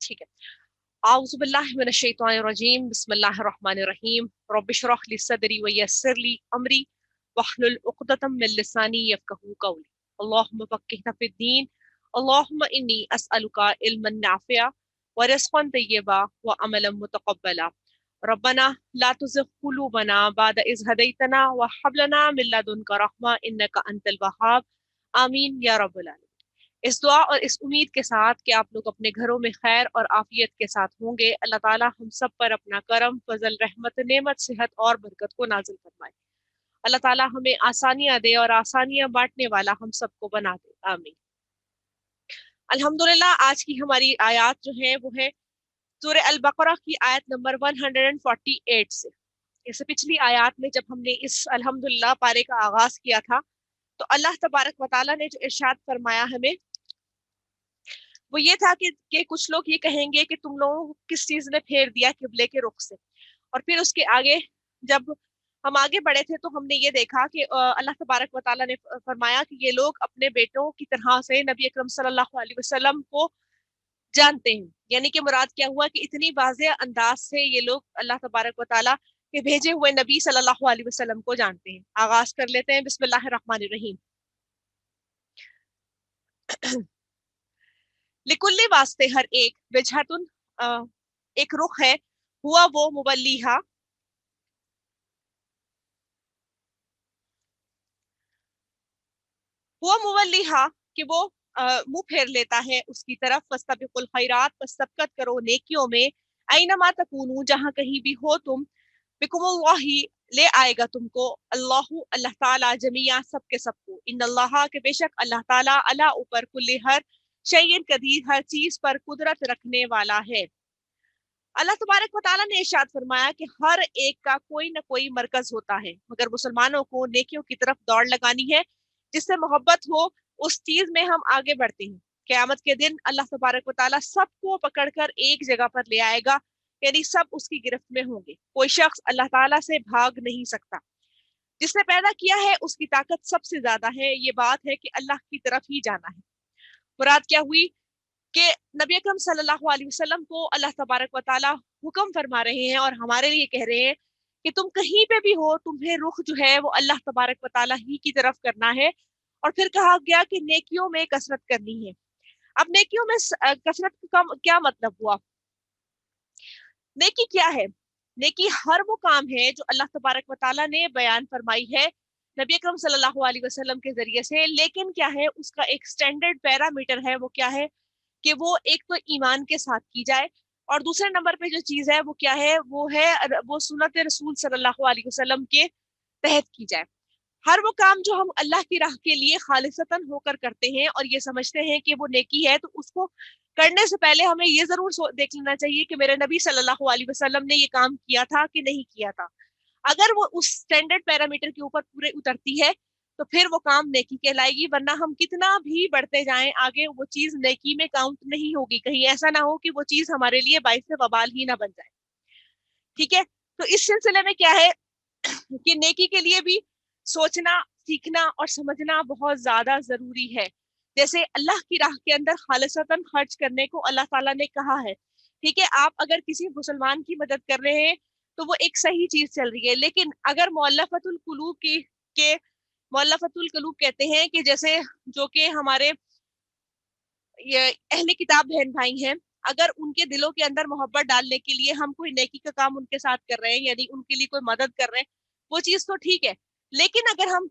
ठीक है। आऊज़ु बिल्लाहि मिनश शैतानिर रजीम, बिस्मिल्लाहिर रहमानिर रहीम, रब्बि इश्रह ली सदरी व यस्सिर ली अमरी वहलुल उक़दतम मिन लिसानी यफ़क़हू क़ौली। अल्लाहुम्मा फ़क़्क़िहना फ़िद्दीन। अल्लाहुम्मा इन्नी अस्अलुका इल्मन नाफ़िअ व रिज़्क़न तय्यबा व अमलन मुतक़ब्बला। रब्बना ला तुज़िग़ क़ुलूबना बअद इज़ हदैतना व हब लना मिन लदुनका रहमा इन्नका अंतल वहाब। आमीन या रब्बल आलमीन। इस दुआ और इस उम्मीद के साथ कि आप लोग अपने घरों में खैर और आफियत के साथ होंगे, अल्लाह ताला हम सब पर अपना करम, फजल, रहमत, नेमत, सेहत और बरकत को नाजिल फरमाए। अल्लाह ताला हमें आसानियां दे और आसानियां बांटने वाला हम सबको बना दे, आमीन। अल्हम्दुलिल्लाह। आज की हमारी आयत जो है वो है सूरह अल बकरा की आयत नंबर 148 से। इससे पिछली आयत में जब हमने इस अल्हम्दुलिल्लाह पारे का आगाज किया था, तो अल्लाह तबारक व तआला ने जो इरशाद फरमाया हमें, वो ये था कि कुछ लोग ये कहेंगे कि तुम लोगों को किस चीज ने फेर दिया किबले के रुख से। और फिर उसके आगे जब हम आगे बढ़े थे तो हमने ये देखा कि अल्लाह तबारक व तआला ने फरमाया कि ये लोग अपने बेटों की तरह से नबी अकरम सल्लल्लाहु अलैहि वसल्लम को जानते हैं। यानी कि मुराद क्या हुआ कि इतनी वाज़ेह अंदाज से ये लोग अल्लाह तबारक व तआला के भेजे हुए नबी सल्लल्लाहु अलैहि वसल्लम को जानते हैं। आगाज कर लेते हैं, बिस्मिल्लाहिर रहमानिर रहीम। लिकुल्ली वास्ते हर एक वजहतुन, एक रुख है, हुआ वो मुवल्लीहा, हुआ मुवल्लीहा कि वो मुंह फेर लेता है उसकी तरफ। फस्तबिकुल खैरात, बस सबकत करो नेकियों में। ऐनमा तकूनू, जहां कहीं भी हो तुम। बिकुमुल्लाही, ले आएगा तुमको अल्लाहु, अल्लाह ताला, जमिया, सबके सबको। इन अल्लाह, के बेशक अल्लाह ताला, अला ऊपर, कुल्ली हर शैइन कदीर, हर चीज पर कुदरत रखने वाला है। अल्लाह तबारक व तआला ने इरशाद फरमाया कि हर एक का कोई ना कोई मरकज होता है, मगर मुसलमानों को नेकियों की तरफ दौड़ लगानी है। जिससे मोहब्बत हो उस चीज में हम आगे बढ़ते हैं। क़यामत के दिन अल्लाह तबारक व तआला सबको पकड़कर एक जगह पर ले आएगा, यानी सब उसकी गिरफ्त में होंगे। कोई शख्स अल्लाह ताला से भाग नहीं सकता। जिसने पैदा किया है उसकी ताकत सबसे ज्यादा है। ये बात है कि अल्लाह की तरफ ही जाना है। मुराद क्या हुई कि नबी अकरम सल्लल्लाहु अलैहि वसल्लम को अल्लाह तबारक व तआला हुक्म फरमा रहे हैं और हमारे लिए कह रहे हैं कि तुम कहीं पे भी हो, तुम्हें रुख जो है वो अल्लाह तबारक व तआला ही की तरफ करना है। और फिर कहा गया कि नेकियों में कसरत करनी है। अब नेकियों में कसरत का क्या मतलब हुआ? नेकी क्या है? नेकी हर वो काम है जो अल्लाह तबारक व तआला ने बयान फरमाई है नबी अकरम सल्लल्लाहु अलैहि वसल्लम के जरिए से। लेकिन क्या है, उसका एक स्टैंडर्ड पैरामीटर है। वो क्या है कि वो एक तो ईमान के साथ की जाए, और दूसरे नंबर पे जो चीज है वो क्या है, वो है वो सुन्नत रसूल सल्लल्लाहु अलैहि वसल्लम के तहत की जाए। हर वो काम जो हम अल्लाह की राह के लिए खालिसतन होकर करते हैं और ये समझते हैं कि वो नेकी है, तो उसको करने से पहले हमें ये जरूर देख लेना चाहिए कि मेरे नबी सल्लल्लाहु अलैहि वसल्लम ने ये काम किया था कि नहीं किया था। अगर वो उस स्टैंडर्ड पैरामीटर के ऊपर पूरे उतरती है तो फिर वो काम नेकी कहलाएगी, वरना हम कितना भी बढ़ते जाएं आगे, वो चीज नेकी में काउंट नहीं होगी। कहीं ऐसा ना हो कि वो चीज हमारे लिए बाइस वबाल ही ना बन जाए। ठीक है। तो इस सिलसिले में क्या है कि नेकी के लिए भी सोचना, सीखना और समझना बहुत ज्यादा जरूरी है। जैसे अल्लाह की राह के अंदर खालिसतन खर्च करने को अल्लाह ताला ने कहा है। ठीक है, आप अगर किसी मुसलमान की मदद कर रहे हैं तो वो एक सही चीज चल रही है। लेकिन अगर मुअल्लफतुल कुलूब की के मुअल्लफतुल कुलूब कहते हैं कि जैसे जो कि हमारे ये अहले किताब बहन भाई हैं, अगर उनके दिलों के अंदर मोहब्बत डालने के लिए हम कोई नेकी का काम उनके साथ कर रहे हैं, यानी उनके लिए कोई मदद कर रहे हैं, वो चीज तो ठीक है। लेकिन अगर हम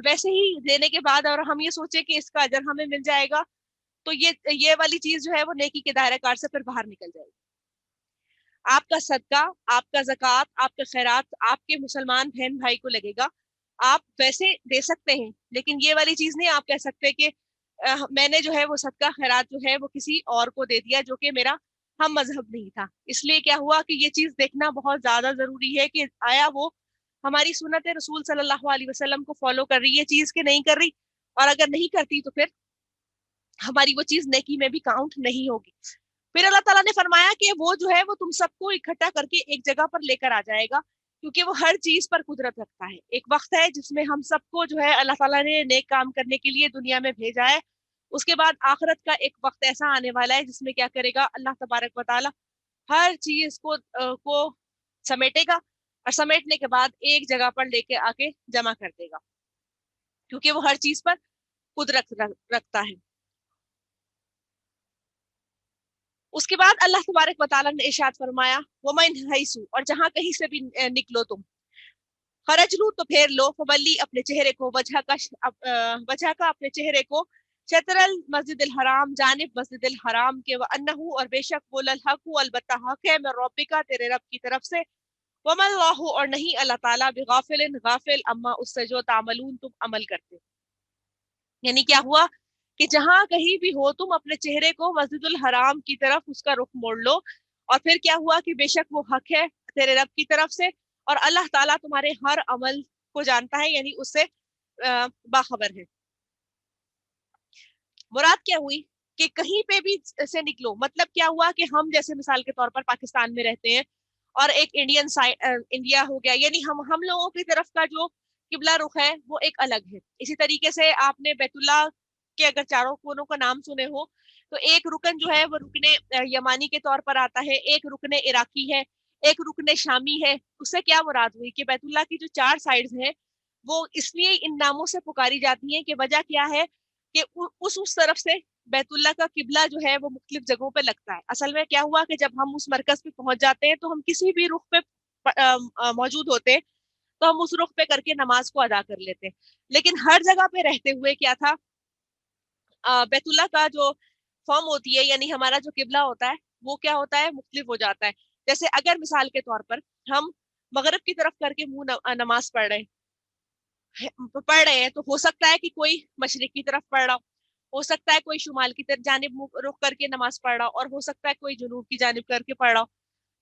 वैसे ही देने के बाद और हम ये सोचे कि इसका अजर हमें मिल जाएगा, तो ये वाली चीज जो है वो नेकी के दायरा कार से फिर बाहर निकल जाएगी। आपका सदका, आपका ज़कात, आपका खैरात आपके मुसलमान बहन भाई को लगेगा। आप वैसे दे सकते हैं, लेकिन ये वाली चीज नहीं आप कह सकते कि मैंने जो है वो सदका खैरात जो है वो किसी और को दे दिया जो कि मेरा हम मजहब नहीं था। इसलिए क्या हुआ कि ये चीज देखना बहुत ज्यादा जरूरी है कि आया वो हमारी सुन्नत रसूल सल्लल्लाहु अलैहि वसल्लम को फॉलो कर रही है चीज के नहीं कर रही। और अगर नहीं करती तो फिर हमारी वो चीज नेकी में भी काउंट नहीं होगी। फिर अल्लाह ताला ने फरमाया कि वो जो है वो तुम सबको इकट्ठा करके एक जगह पर लेकर आ जाएगा, क्योंकि वो हर चीज पर कुदरत रखता है। एक वक्त है जिसमें हम सबको जो है अल्लाह ताला ने नेक काम करने के लिए दुनिया में भेजा है, उसके बाद आखिरत का एक वक्त ऐसा आने वाला है जिसमें क्या करेगा, अल्लाह तबारक व ताला हर चीज को समेटेगा, और समेटने के बाद एक जगह पर लेके आके जमा कर देगा, क्योंकि वो हर चीज पर रखता है। उसके बाद अल्लाह तबारक व ताला ने इरशाद फरमाया, वमन हैसु, और जहां कहीं से भी निकलो तुम, खरजलू तो फेर लो, फवल्ली अपने चेहरे को, वजह का अपने चेहरे को, शतरल मस्जिद हराम, जानिब मस्जिद हराम के, व अन्नहु, और बेशक वो, ललहकु, अलबत्ता हक है, मैं रब्बिका, तेरे रब की तरफ से, वमल्लाहु, और नहीं अल्लाह ताला, बिगाफिलिन, गाफिल, अम्मा, उससे जो तामलून तुम अमल करते। यानी क्या हुआ कि जहां कहीं भी हो तुम, अपने चेहरे को मस्जिदुल हराम की तरफ उसका रुख मोड़ लो, और फिर क्या हुआ कि बेशक वो हक है तेरे रब की तरफ से, और अल्लाह ताला तुम्हारे हर अमल को जानता है, यानी उससे बाखबर है। मुराद क्या हुई कि कहीं पे भी से निकलो, मतलब क्या हुआ कि हम जैसे मिसाल के तौर पर पाकिस्तान में रहते हैं, और एक इंडियन साइड इंडिया हो गया, यानी हम लोगों की तरफ का जो किबला रुख है वो एक अलग है। इसी तरीके से आपने बैतुल्ला के अगर चारों कोनों का नाम सुने हो, तो एक रुकन जो है वो रुकने यमानी के तौर पर आता है, एक रुकने इराकी है, एक रुकने शामी है। उससे क्या मुराद हुई कि बैतुल्ला की जो चार साइड्स हैं वो इसलिए इन नामों से पुकारी जाती हैं कि वजह क्या है कि उस तरफ से बैतुल्ला का किबला जो है वो मुख्तलिफ जगहों पे लगता है। असल में क्या हुआ कि जब हम उस मरकज पे पहुंच जाते हैं तो हम किसी भी रुख पे मौजूद होते हैं, तो हम उस रुख पे करके नमाज को अदा कर लेते हैं। लेकिन हर जगह पे रहते हुए क्या था, बैतुल्ला का जो फॉर्म होती है, यानी हमारा जो किबला होता है वो क्या होता है, मुख्तलिफ हो जाता है। जैसे अगर मिसाल के तौर पर हम मगरब की तरफ करके मुंह नमाज पढ़ रहे हैं, तो हो सकता है कि कोई मशरिक की तरफ पढ़ रहा हो सकता है कोई शुमाल की तरफ जानिब मुंह रुख करके नमाज पढ़ रहा हो, और हो सकता है कोई जुनूब की जानिब करके पढ़ रहा हो।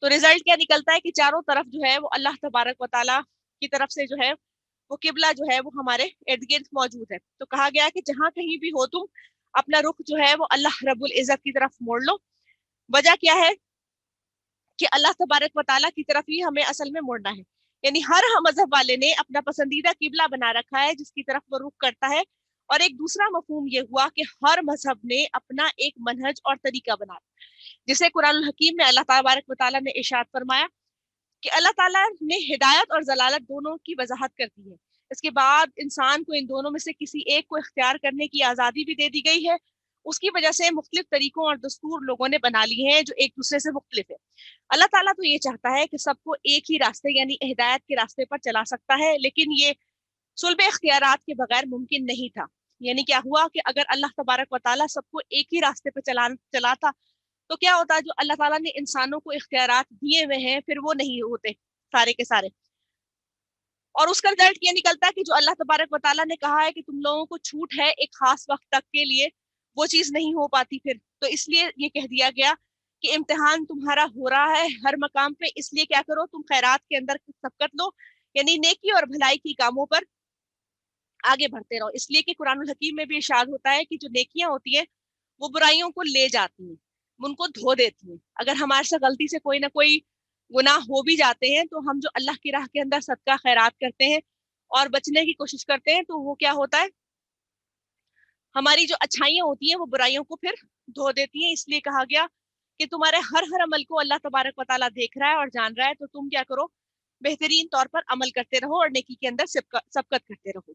तो रिजल्ट क्या निकलता है कि चारों तरफ जो है वो अल्लाह तबारक व ताला की तरफ से जो है वो किबला जो है वो हमारे इर्द गिर्द मौजूद है। तो कहा गया कि जहां कहीं भी हो तुम, अपना रुख जो है वो अल्लाह रब्बुल इज्जत की तरफ मोड़ लो। वजह क्या है कि अल्लाह तबारक व ताला की तरफ ही हमें असल में मुड़ना है। यानी हर मजहब वाले ने अपना पसंदीदा किबला बना रखा है जिसकी तरफ वो रुख करता है। और एक दूसरा मफहूम ये हुआ कि हर मजहब ने अपना एक मनहज और तरीका बना, जिसे कुरान हकीम में अल्लाह तबारक व ताला ने इरशाद फरमाया कि अल्लाह ताला ने हिदायत और जलालत दोनों की वजाहत कर दी है। इसके बाद इंसान को इन दोनों में से किसी एक को इख्तियार करने की आज़ादी भी दे दी गई है। उसकी वजह से मुख्तलिफ तरीकों और दस्तूर लोगों ने बना लिए हैं जो एक दूसरे से मुख्तलिफ है। अल्लाह ताला तो ये चाहता है कि सबको एक ही रास्ते यानी हिदायत के रास्ते पर चला सकता है, लेकिन ये सुलभ इख्तियारात के बगैर मुमकिन नहीं था। यानी क्या हुआ कि अगर अल्लाह तबारक व ताला सबको एक ही रास्ते पर चलाता, तो क्या होता है, जो अल्लाह ताला ने इंसानों को इख्तियारात दिए हुए हैं फिर वो नहीं होते सारे के सारे। और उसका रिजल्ट ये निकलता है कि जो अल्लाह तबारक व ताला ने कहा है कि तुम लोगों को छूट है एक खास वक्त तक के लिए, वो चीज नहीं हो पाती फिर। तो इसलिए ये कह दिया गया कि इम्तिहान तुम्हारा हो रहा है हर मकाम पे, इसलिए क्या करो, तुम खैरात के अंदर सबकत लो, यानी नेकी और भलाई की कामों पर आगे बढ़ते रहो। इसलिए कि कुरानुल हकीम में भी इरशाद होता है कि जो नेकियां होती हैं वो बुराइयों को ले जाती हैं, उनको धो देती हैं। अगर हमारे से गलती से कोई ना कोई गुनाह हो भी जाते हैं, तो हम जो अल्लाह की राह के अंदर सदका खैरात करते हैं और बचने की कोशिश करते हैं, तो वो क्या होता है, हमारी जो अच्छाइयां होती हैं वो बुराइयों को फिर धो देती हैं। इसलिए कहा गया कि तुम्हारे हर हर अमल को अल्लाह तबारक व ताला देख रहा है और जान रहा है, तो तुम क्या करो, बेहतरीन तौर पर अमल करते रहो और नेकी के अंदर सबकत करते रहो।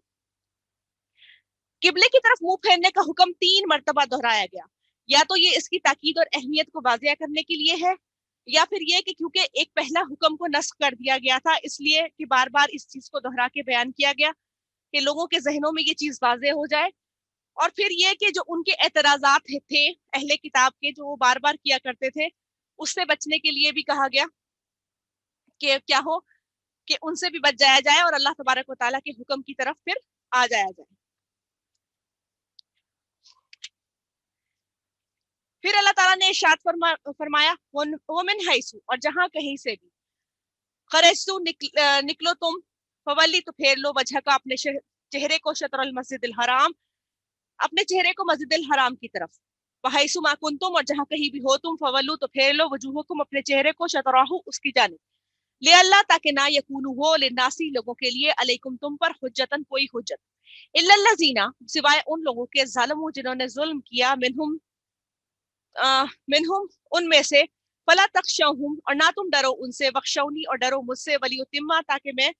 किबले की तरफ मुंह फेरने का हुक्म 3 मरतबा दोहराया गया। या तो ये इसकी ताकीद और अहमियत को वाजिया करने के लिए है, या फिर ये कि क्योंकि एक पहला हुक्म को नस्ख कर दिया गया था, इसलिए कि बार बार इस चीज को दोहरा के बयान किया गया कि लोगों के जहनों में ये चीज वाजे हो जाए। और फिर ये कि जो उनके एतराजात थे अहले किताब के, जो वो बार बार किया करते थे, उससे बचने के लिए भी कहा गया कि क्या हो कि उनसे भी बच जाया जाए और अल्लाह तबारक व ताला के हुक्म की तरफ फिर आ जाया जाए। फिर अल्लाह ताला ने इरशाद फरमाया, वो मिन हैसु, और जहां कहीं से भी, खरजतु निकलो तुम, फवली तो फेर लो, वजह का अपने चेहरे को, शतरल मस्जिद हराम, अपने चेहरे को मस्जिद हराम की तरफ, वहैसु मा कुंतुम, और जहां कहीं भी हो तुम, फवल्लू तो फेर लो, वजूहकुम, अपने चेहरे को, शतराहु, उसकी जानिब, ले अल्लाह ताकि ना यकूनु हो लिन्नासी लोगों के लिए अलैकुम तुम पर हुज्जतन कोई हुज्जत इल्लल्लज़ीना सिवाय उन लोगों के ज़ालिमू जिन्होंने जुल्म किया मिनहुम उनमें से फला तख्शौहुम और ना तुम डरो उनसे वख्शौनी और डरो मुझसे वलियुतिम्मा ताकि मैं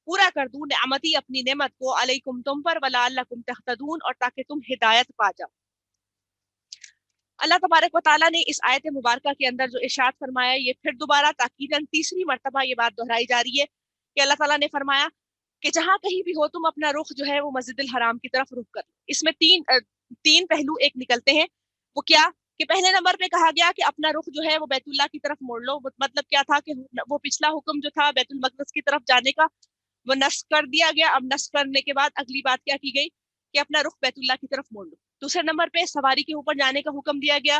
पूरा कर दूं नेमती अपनी नेमत को अलैकुम तुम पर वला अल्लकुम तहतदून और ताकि तुम हिदायत पा जाओ। अल्लाह तबारक व तआला ने इस आयत मुबारका के अंदर जो इरशाद फरमाया ये फिर दोबारा ताकीदन तीसरी मर्तबा ये बात दोहराई जा रही है कि अल्लाह ताला ने फरमाया कि जहां कहीं भी हो तुम अपना रुख जो है वो मस्जिदुल हराम की तरफ रुख कर। इसमें तीन पहलू एक निकलते हैं। वो क्या कि पहले नंबर पे कहा गया कि अपना रुख जो है वो बैतुल्लाह की तरफ मोड़ लो। मतलब क्या था कि वो पिछला हुक्म जो था बैतुल मक़दस की तरफ जाने का वो नस्ख कर दिया गया। अब नस्ख करने के बाद अगली बात क्या की गई कि अपना रुख बैतुल्लाह की तरफ मोड़ लो। दूसरे नंबर पे सवारी के ऊपर जाने का हुक्म दिया गया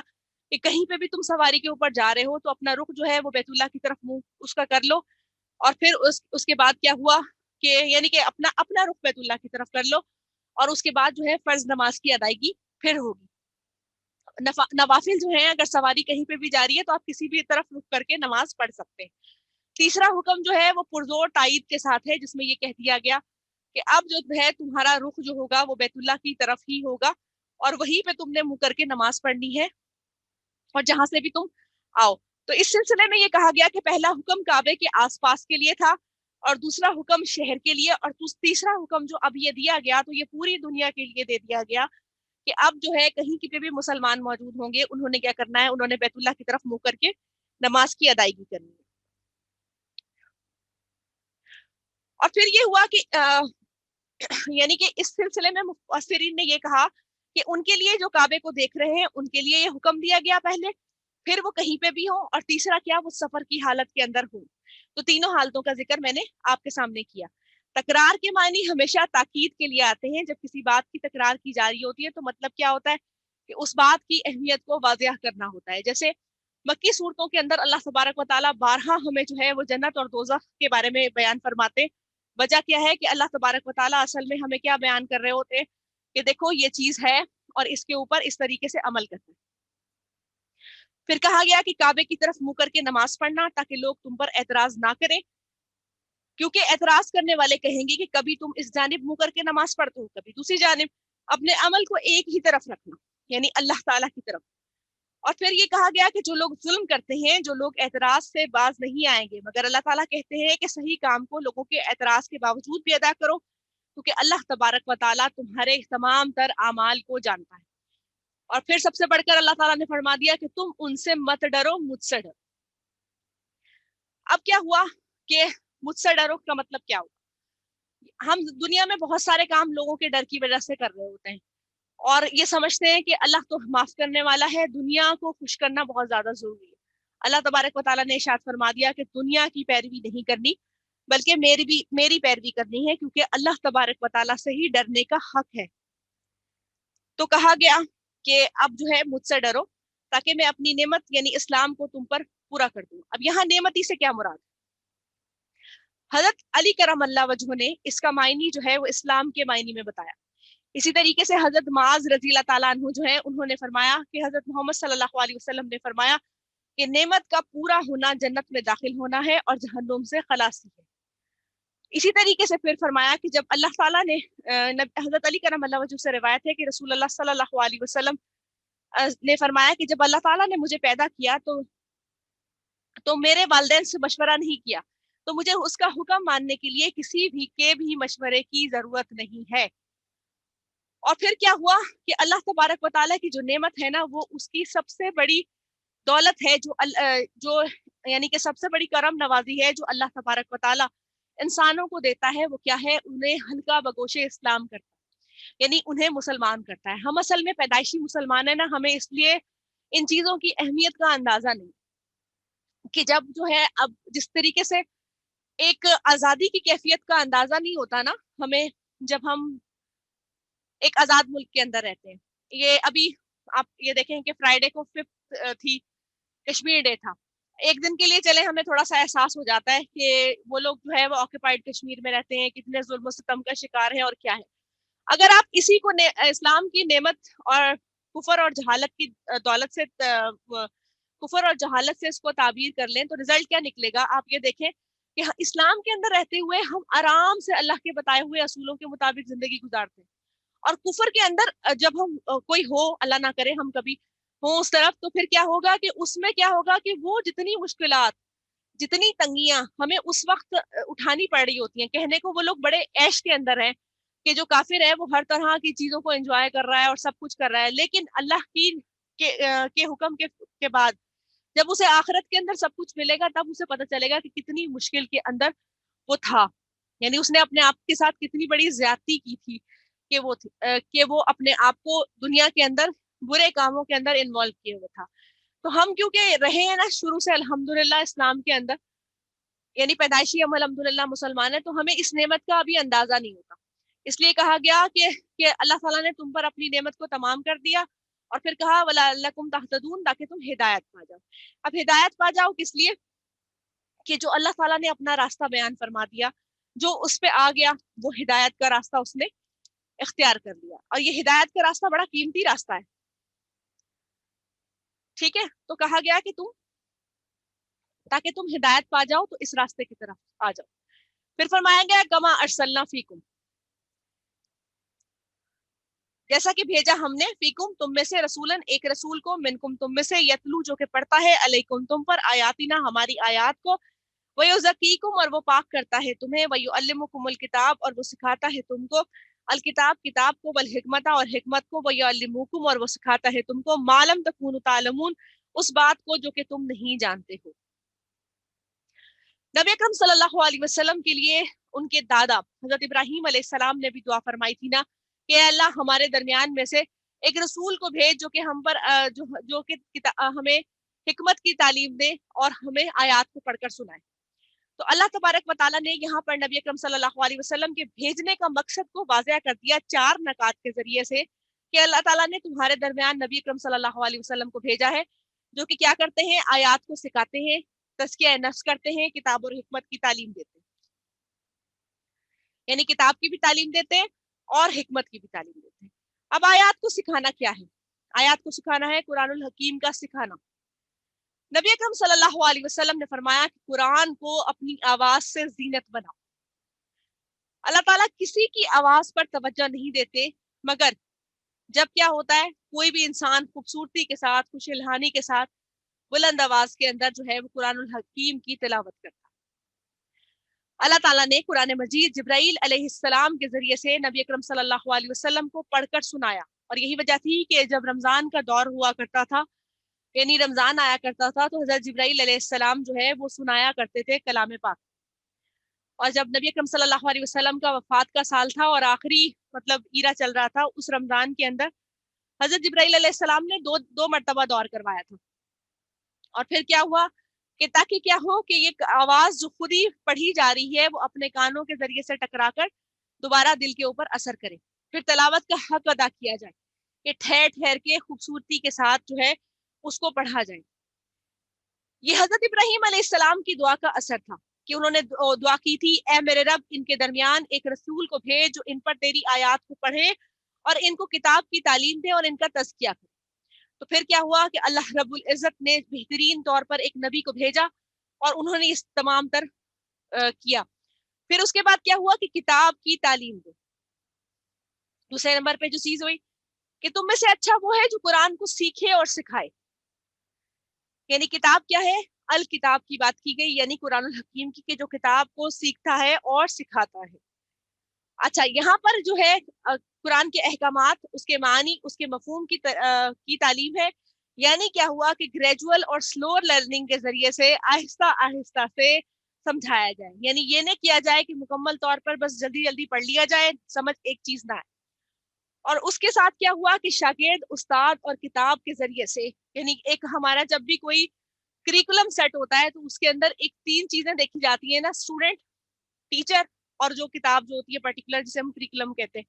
कि कहीं पे भी तुम सवारी के ऊपर जा रहे हो तो अपना रुख जो है वो बैतुल्लाह की तरफ मुंह उसका कर लो। और फिर उसके बाद क्या हुआ कि यानी कि अपना अपना रुख बैतुल्लाह की तरफ कर लो और उसके बाद जो है फर्ज नमाज की अदायगी फिर होगी। नवाफिल जो है अगर सवारी कहीं पे भी जा रही है तो आप किसी भी तरफ रुख करके नमाज पढ़ सकते हैं। तीसरा हुक्म जो है वो पुरजोर तायीद के साथ है जिसमें ये कह दिया गया कि अब जो है तुम्हारा रुख जो होगा वो बैतुल्लाह की तरफ ही होगा और वहीं पे तुमने मुंह करके नमाज पढ़नी है और जहां से भी तुम आओ। तो इस सिलसिले में ये कहा गया कि पहला हुक्म काबे के आसपास के लिए था और दूसरा हुक्म शहर के लिए और तीसरा हुक्म जो अब ये दिया गया तो ये पूरी दुनिया के लिए दे दिया गया कि अब जो है कहीं पे भी मुसलमान मौजूद होंगे उन्होंने क्या करना है, उन्होंने बैतुल्लाह की तरफ मुंह करके नमाज की अदायगी करनी है। और फिर ये हुआ कि यानी कि इस सिलसिले में मुफस्सिरीन ने ये कहा कि उनके लिए जो काबे को देख रहे हैं उनके लिए ये हुक्म दिया गया पहले, फिर वो कहीं पे भी हो और तीसरा क्या वो सफर की हालत के अंदर हो। तो तीनों हालतों का जिक्र मैंने आपके सामने किया। तकरार के मानी हमेशा ताकीद के लिए आते हैं। जब किसी बात की तकरार की जा रही होती है तो मतलब क्या होता है कि उस बात की अहमियत को वाज़िह करना होता है। जैसे मक्की सूरतों के अंदर अल्लाह तबारक व तआला बारहा हमें जो है वो जन्नत और दोज़ख के बारे में बयान फरमाते। वजह क्या है कि अल्लाह तबारक व तआला असल में हमें क्या बयान कर रहे होते कि देखो ये चीज है और इसके ऊपर इस तरीके से अमल करना है। फिर कहा गया कि काबे की तरफ मुंह करके नमाज पढ़ना ताकि लोग तुम पर एतराज ना करें, क्योंकि एतराज करने वाले कहेंगे कि कभी तुम इस जानिब मुंह करके नमाज पढ़ते हो कभी दूसरी जानिब। अपने अमल को एक ही तरफ रखना यानी अल्लाह ताला की तरफ। और फिर ये कहा गया कि जो लोग जुल्म करते हैं, जो लोग एतराज से बाज नहीं आएंगे, मगर अल्लाह ताला कहते हैं कि सही काम को लोगों के एतराज के बावजूद भी अदा करो क्योंकि अल्लाह तबारक व ताला तुम्हारे तमाम तर आमाल को जानता है। और फिर सबसे बढ़कर अल्लाह ताला ने फरमा दिया कि तुम उनसे मत डरो, मुझसे डरो। अब क्या हुआ कि मुझसे डरो का मतलब क्या हुआ? हम दुनिया में बहुत सारे काम लोगों के डर की वजह से कर रहे होते हैं और ये समझते हैं कि अल्लाह तो माफ करने वाला है, दुनिया को खुश करना बहुत ज्यादा जरूरी है। अल्लाह तबारक व तआला ने इरशाद फरमा दिया कि दुनिया की पैरवी नहीं करनी बल्कि मेरी पैरवी करनी है क्योंकि अल्लाह तबारक व तआला से ही डरने का हक है। तो कहा गया कि अब जो है मुझसे डरो ताकि मैं अपनी नेमत यानी इस्लाम को तुम पर पूरा कर दूं। अब यहाँ नेमती से क्या मुराद? हजरत अली करम अल्लाह वजह ने इसका मायनी जो है वो इस्लाम के मायनी में बताया। इसी तरीके से हजरत माज रजी अल्लाह ताला अन्हु जो है उन्होंने फरमाया कि हजरत मोहम्मद सल्लल्लाहु अलैहि वसल्लम ने फरमाया कि नेमत का पूरा होना जन्नत में दाखिल होना है और जहन्नुम से खलासी है। इसी तरीके से फिर फरमाया कि जब अल्लाह ताला ने हजरत अली करम अल्लाह वजह से रिवायत है कि रसूलुल्लाह सल्लल्लाहु अलैहि वसल्लम ने फरमाया कि जब अल्लाह ताला ने मुझे पैदा किया तो मेरे वालिदैन से मशवरा नहीं किया, तो मुझे उसका हुक्म मानने के लिए किसी भी मशवरे की जरूरत नहीं है। और फिर क्या हुआ कि अल्लाह तबारक व तआला की जो नेमत है ना वो उसकी सबसे बड़ी दौलत है जो यानी कि सबसे बड़ी करम नवाजी है जो अल्लाह तबारक व तआला इंसानों को देता है। वो क्या है? उन्हें हल्का बगोशे इस्लाम करता है यानी उन्हें मुसलमान करता है। हम असल में पैदाइशी मुसलमान है ना, हमें इसलिए इन चीजों की अहमियत का अंदाजा नहीं कि जब जो है अब जिस तरीके से एक आजादी की कैफियत का अंदाजा नहीं होता ना हमें जब हम एक आजाद मुल्क के अंदर रहते हैं। ये अभी आप ये देखें कि फ्राइडे को 5th थी, कश्मीर डे था। एक दिन के लिए चले हमें थोड़ा सा एहसास हो जाता है कि वो लोग जो है वो ऑक्यूपाइड कश्मीर में रहते हैं, कितने जुल्म सितम का शिकार है और क्या है। अगर आप इसी को इस्लाम की नेमत और कुफर और जहालत की दौलत से कुफर और जहालत से इसको ताबीर कर लें तो रिजल्ट क्या निकलेगा? आप ये देखें کہ اسلام کے اندر رہتے ہوئے ہم آرام سے اللہ کے بتائے ہوئے اصولوں کے مطابق زندگی گزارتے ہیں، اور کفر کے اندر جب ہم کوئی ہو، اللہ نہ کرے ہم کبھی ہوں اس طرف، تو پھر کیا ہوگا کہ اس میں کیا ہوگا کہ وہ جتنی مشکلات، جتنی تنگیاں ہمیں اس وقت اٹھانی پڑ رہی ہوتی ہیں، کہنے کو وہ لوگ بڑے عیش کے اندر ہیں کہ جو کافر ہے وہ ہر طرح کی چیزوں کو انجوائے کر رہا ہے اور سب کچھ کر رہا ہے، لیکن اللہ کی کے حکم کے بعد جب اسے آخرت کے اندر سب کچھ ملے گا تب اسے پتہ چلے گا کہ کتنی مشکل کے اندر وہ تھا، یعنی اس نے اپنے آپ کے ساتھ کتنی بڑی زیادتی کی تھی کہ وہ اپنے آپ کو دنیا کے اندر برے کاموں کے اندر انوالو کیے ہوئے تھا۔ تو ہم کیونکہ رہے ہیں نا شروع سے الحمدللہ اسلام کے اندر، یعنی پیدائشی ہم الحمدللہ مسلمان ہیں، تو ہمیں اس نعمت کا ابھی اندازہ نہیں ہوتا، اس لیے کہا گیا کہ اللہ تعالیٰ نے تم پر اپنی نعمت کو تمام کر دیا، اور پھر کہا وَلَعَلَّكُمْ تَهْتَدُونَ، تاکہ تم ہدایت پا جاؤ۔ اب ہدایت پا جاؤ کس لیے؟ کہ جو اللہ تعالیٰ نے اپنا راستہ بیان فرما دیا، جو اس پہ آ گیا وہ ہدایت کا راستہ اس نے اختیار کر لیا، اور یہ ہدایت کا راستہ بڑا قیمتی راستہ ہے، ٹھیک ہے؟ تو کہا گیا کہ تاکہ تم ہدایت پا جاؤ تو اس راستے کی طرف آ جاؤ۔ پھر فرمایا گیا کما ارسلنا فیکم، جیسا کہ بھیجا ہم نے، فیکم تم میں سے، رسولن ایک رسول کو، منکم تم میں سے، یتلو جو کہ پڑھتا ہے، علیکم تم پر، آیاتنا ہماری آیات کو، وَيُزَكِّيكُمْ اور وہ پاک کرتا ہے تمہیں، وَيُعَلِّمُكُمُ الْكِتَابَ اور وہ سکھاتا ہے تم کو، الکتاب کتاب کو، والحکمت اور حکمت کو، وَيُعَلِّمُكُمْ اور وہ سکھاتا ہے تم کو، مَا لَمْ تَكُونُوا تَعْلَمُونَ اس بات کو جو کہ تم نہیں جانتے ہو۔ نبی اکرم صلی اللہ علیہ وسلم کے لیے ان کے دادا حضرت ابراہیم علیہ السلام نے بھی دعا فرمائی تھی نا کہ اے اللہ ہمارے درمیان میں سے ایک رسول کو بھیج جو کہ ہم پر جو کہ ہمیں حکمت کی تعلیم دے اور ہمیں آیات کو پڑھ کر سنائے۔ تو اللہ تبارک و تعالیٰ نے یہاں پر نبی اکرم صلی اللہ علیہ وسلم کے بھیجنے کا مقصد کو واضح کر دیا 4 نکات کے ذریعے سے کہ اللہ تعالیٰ نے تمہارے درمیان نبی اکرم صلی اللہ علیہ وسلم کو بھیجا ہے جو کہ کیا کرتے ہیں، آیات کو سکھاتے ہیں، تزکیہ نفس کرتے ہیں، کتاب اور حکمت کی تعلیم دیتے ہیں، یعنی کتاب کی بھی تعلیم دیتے ہیں اور حکمت کی بھی تعلیم دیتے ہیں۔ اب آیات کو سکھانا کیا ہے؟ آیات کو سکھانا ہے قرآن الحکیم کا سکھانا۔ نبی اکرم صلی اللہ علیہ وسلم نے فرمایا کہ قرآن کو اپنی آواز سے زینت بناؤ۔ اللہ تعالیٰ کسی کی آواز پر توجہ نہیں دیتے، مگر جب کیا ہوتا ہے کوئی بھی انسان خوبصورتی کے ساتھ، خوش الحانی کے ساتھ، بلند آواز کے اندر جو ہے وہ قرآن الحکیم کی تلاوت کرتا ہے۔ اللہ تعالیٰ نے قرآن مجید جبرائیل علیہ السلام کے ذریعے سے نبی اکرم صلی اللہ علیہ وسلم کو پڑھ کر سنایا، اور یہی وجہ تھی کہ جب رمضان کا دور ہوا کرتا تھا، یعنی رمضان آیا کرتا تھا، تو حضرت جبرائیل علیہ السلام جو ہے وہ سنایا کرتے تھے کلام پاک، اور جب نبی اکرم صلی اللہ علیہ وسلم کا وفات کا سال تھا اور آخری ایرا چل رہا تھا، اس رمضان کے اندر حضرت جبرائیل علیہ السلام نے دو مرتبہ دور کروایا تھا، اور پھر کیا ہوا کہ تاکہ کیا ہو کہ یہ آواز جو خود ہی پڑھی جا رہی ہے وہ اپنے کانوں کے ذریعے سے ٹکرا کر دوبارہ دل کے اوپر اثر کرے، پھر تلاوت کا حق ادا کیا جائے کہ ٹھہر ٹھہر کے خوبصورتی کے ساتھ جو ہے اس کو پڑھا جائے۔ یہ حضرت ابراہیم علیہ السلام کی دعا کا اثر تھا کہ انہوں نے دعا کی تھی، اے میرے رب ان کے درمیان ایک رسول کو بھیج جو ان پر تیری آیات کو پڑھے اور ان کو کتاب کی تعلیم دے اور ان کا تزکیہ کرے۔ تو پھر کیا ہوا کہ اللہ رب العزت نے بہترین طور پر ایک نبی کو بھیجا اور انہوں نے اس تمام تر کیا۔ پھر اس کے بعد کیا ہوا کہ کتاب کی تعلیم دے۔ دوسرے نمبر پہ جو چیز ہوئی کہ تم میں سے اچھا وہ ہے جو قرآن کو سیکھے اور سکھائے، یعنی کتاب کیا ہے، الکتاب کی بات کی گئی، یعنی قرآن الحکیم کی کہ جو کتاب کو سیکھتا ہے اور سکھاتا ہے۔ اچھا یہاں پر جو ہے قرآن کے احکامات، اس کے معنی، اس کے مفہوم کی تعلیم ہے، یعنی کیا ہوا کہ گریجول اور سلو لرننگ کے ذریعے سے آہستہ آہستہ سے سمجھایا جائے، یعنی یہ نہ کیا جائے کہ مکمل طور پر بس جلدی جلدی پڑھ لیا جائے، سمجھ ایک چیز نہ آئے۔ اور اس کے ساتھ کیا ہوا کہ شاگرد استاد اور کتاب کے ذریعے سے، یعنی ایک ہمارا جب بھی کوئی کریکولم سیٹ ہوتا ہے تو اس کے اندر ایک 3 چیزیں دیکھی جاتی ہیں نا، اسٹوڈنٹ، ٹیچر اور جو کتاب جو ہوتی ہے پرٹیکولر جسے ہم کریکولم کہتے ہیں،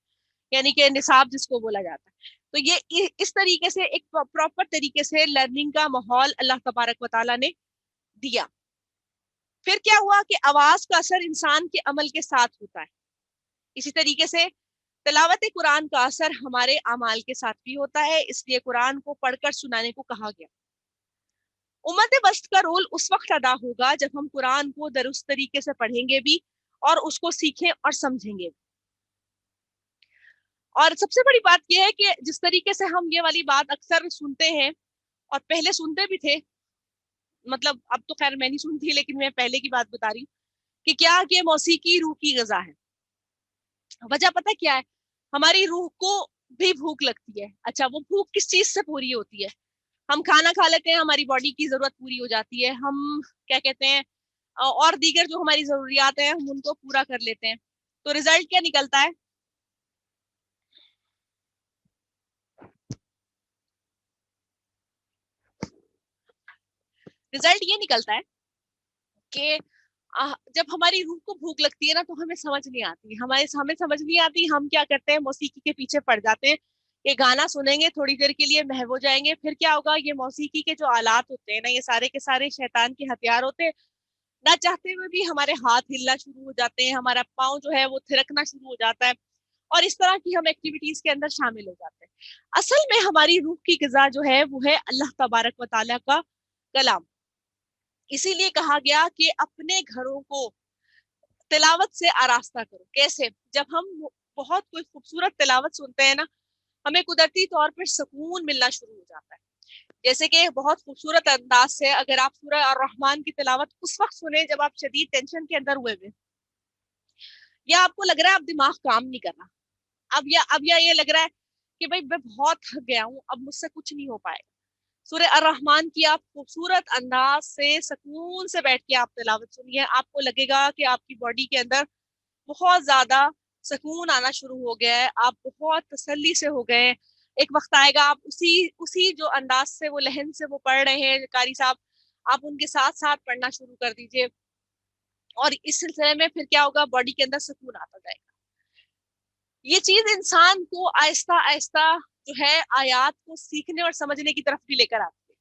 یعنی کہ نصاب جس کو بولا جاتا ہے۔ تو یہ اس طریقے سے ایک پراپر طریقے سے لرننگ کا ماحول اللہ تبارک و تعالیٰ نے دیا۔ پھر کیا ہوا کہ آواز کا اثر انسان کے عمل کے ساتھ ہوتا ہے، اسی طریقے سے تلاوت قرآن کا اثر ہمارے اعمال کے ساتھ بھی ہوتا ہے، اس لیے قرآن کو پڑھ کر سنانے کو کہا گیا۔ امت وسط کا رول اس وقت ادا ہوگا جب ہم قرآن کو درست طریقے سے پڑھیں گے بھی اور اس کو سیکھیں اور سمجھیں گے. اور سب سے بڑی بات یہ ہے کہ جس طریقے سے ہم یہ والی بات اکثر سنتے ہیں اور پہلے سنتے بھی تھے، مطلب اب تو خیر میں نہیں سنتی لیکن میں پہلے کی بات بتا رہی ہوں کہ کیا کہ موسیقی روح کی غذا ہے. وجہ پتہ کیا ہے؟ ہماری روح کو بھی بھوک لگتی ہے. اچھا وہ بھوک کس چیز سے پوری ہوتی ہے؟ ہم کھانا کھا لیتے ہیں، ہماری باڈی کی ضرورت پوری ہو جاتی ہے، ہم کیا کہتے ہیں اور دیگر جو ہماری ضروریات ہیں ہم ان کو پورا کر لیتے ہیں. تو ریزلٹ کیا نکلتا ہے؟ ریزلٹ یہ نکلتا ہے کہ جب ہماری روح کو بھوک لگتی ہے نا تو ہمیں سمجھ نہیں آتی، ہمیں سمجھ نہیں آتی. ہم کیا کرتے ہیں؟ موسیقی کے پیچھے پڑ جاتے ہیں. یہ گانا سنیں گے، تھوڑی دیر کے لیے محو ہو جائیں گے، پھر کیا ہوگا؟ یہ موسیقی کے جو آلات ہوتے ہیں نا، یہ سارے کے سارے شیطان کے ہتھیار ہوتے ہیں. نہ چاہتے ہوئے بھی ہمارے ہاتھ ہلنا شروع ہو جاتے ہیں، ہمارا پاؤں جو ہے وہ تھرکنا شروع ہو جاتا ہے، اور اس طرح کی ہم ایکٹیویٹیز کے اندر شامل ہو جاتے ہیں. اصل میں ہماری روح کی غذا جو ہے وہ ہے اللہ تبارک و تعالیٰ کا کلام. اسی لیے کہا گیا کہ اپنے گھروں کو تلاوت سے آراستہ کرو. کیسے؟ جب ہم بہت کوئی خوبصورت تلاوت سنتے ہیں نا، ہمیں قدرتی طور پر سکون ملنا شروع ہو جاتا ہے. جیسے کہ بہت خوبصورت انداز سے اگر آپ سورہ الرحمن کی تلاوت اس وقت سنیں جب آپ شدید ٹینشن کے اندر ہوئے یا آپ کو لگ رہا ہے اب دماغ کام نہیں کر رہا، اب یہ لگ رہا ہے کہ بھائی میں بہت تھک گیا ہوں، اب مجھ سے کچھ نہیں ہو پائے گا، سورہ الرحمن کی آپ خوبصورت انداز سے سکون سے بیٹھ کے آپ تلاوت سنیے، آپ کو لگے گا کہ آپ کی باڈی کے اندر بہت زیادہ سکون آنا شروع ہو گیا ہے، آپ بہت تسلی سے ہو گئے. ایک وقت آئے گا آپ اسی جو انداز سے وہ لہن سے وہ پڑھ رہے ہیں قاری صاحب، آپ ان کے ساتھ ساتھ پڑھنا شروع کر دیجئے، اور اس سلسلے میں پھر کیا ہوگا؟ باڈی کے اندر سکون آتا جائے گا. یہ چیز انسان کو آہستہ آہستہ جو ہے آیات کو سیکھنے اور سمجھنے کی طرف بھی لے کر آتی ہے.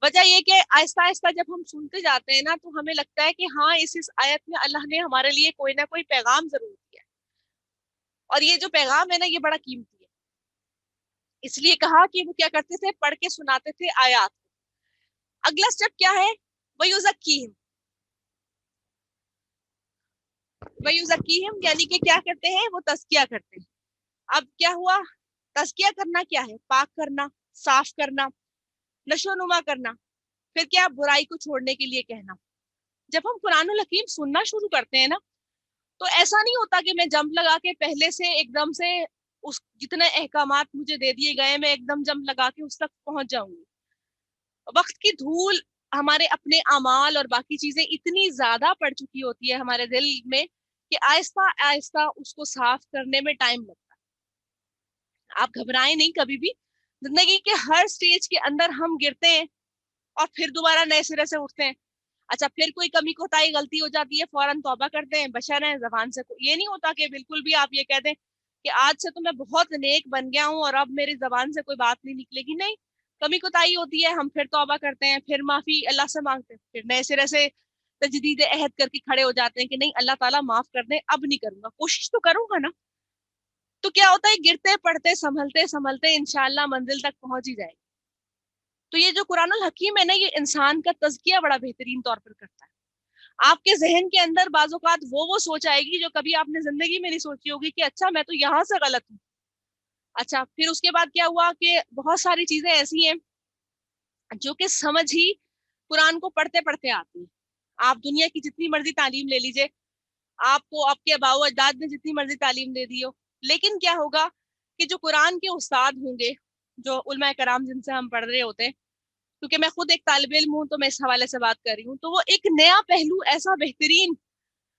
وجہ یہ کہ آہستہ آہستہ جب ہم سنتے جاتے ہیں نا تو ہمیں لگتا ہے کہ ہاں اس آیت میں اللہ نے ہمارے لیے کوئی نہ کوئی پیغام ضرور دیا ہے، اور یہ جو پیغام ہے نا یہ بڑا قیمتی ہے. اس لیے کہا کہ وہ کیا کرتے تھے؟ پڑھ کے سناتے تھے آیات. اگلا سٹیپ کیا ہے؟ وَيُزَكِّيهِمْ یعنی کہ کیا کرتے ہیں؟ وہ تزکیہ کرتے ہیں. اب کیا ہوا؟ تزکیہ کرنا کیا ہے؟ پاک کرنا، صاف کرنا، نشو نما کرنا، پھر کیا؟ برائی کو چھوڑنے کے لیے کہنا. جب ہم قرآن الحکیم سننا شروع کرتے ہیں نا تو ایسا نہیں ہوتا کہ میں جمپ لگا کے پہلے سے ایک دم سے اس جتنے احکامات مجھے دے دیے گئے میں ایک دم جمپ لگا کے اس تک پہنچ جاؤں گی. وقت کی دھول ہمارے اپنے اعمال اور باقی چیزیں اتنی زیادہ پڑ چکی ہوتی ہے ہمارے دل میں کہ آہستہ آہستہ اس کو صاف کرنے میں ٹائم لگتا ہے. آپ گھبرائیں نہیں کبھی بھی، زندگی کے ہر سٹیج کے اندر ہم گرتے ہیں اور پھر دوبارہ نئے سرے سے اٹھتے ہیں. اچھا پھر کوئی کمی کوتاہی غلطی ہو جاتی ہے فوراً توبہ کرتے ہیں، بشر ہیں زبان سے. یہ نہیں ہوتا کہ بالکل بھی آپ یہ کہہ دیں کہ آج سے تو میں بہت نیک بن گیا ہوں اور اب میری زبان سے کوئی بات نہیں نکلے گی. نہیں، کمی کوتاہی ہوتی ہے، ہم پھر توبہ کرتے ہیں، پھر معافی اللہ سے مانگتے ہیں، پھر نئے سرے سے تجدید عہد کر کے کھڑے ہو جاتے ہیں کہ نہیں اللہ تعالیٰ معاف کر دیں، اب نہیں کروں گا، کوشش تو کروں گا نا. تو کیا ہوتا ہے؟ گرتے پڑھتے سنبھلتے سنبھلتے انشاءاللہ منزل تک پہنچ ہی جائے گی. تو یہ جو قرآن الحکیم ہے نا یہ انسان کا تزکیہ بڑا بہترین طور پر کرتا ہے. آپ کے ذہن کے اندر بعض اوقات وہ سوچ آئے گی جو کبھی آپ نے زندگی میں نہیں سوچی ہوگی کہ اچھا میں تو یہاں سے غلط ہوں. اچھا پھر اس کے بعد کیا ہوا کہ بہت ساری چیزیں ایسی ہیں جو کہ سمجھ ہی قرآن کو پڑھتے پڑھتے آتی ہیں. آپ دنیا کی جتنی مرضی تعلیم لے لیجئے، آپ کو آپ کے آباء و اجداد نے جتنی مرضی تعلیم دے دی ہو، لیکن کیا ہوگا کہ جو قرآن کے استاد ہوں گے، جو علماء کرام جن سے ہم پڑھ رہے ہوتے ہیں، کیونکہ میں خود ایک طالب علم ہوں تو میں اس حوالے سے بات کر رہی ہوں، تو وہ ایک نیا پہلو ایسا بہترین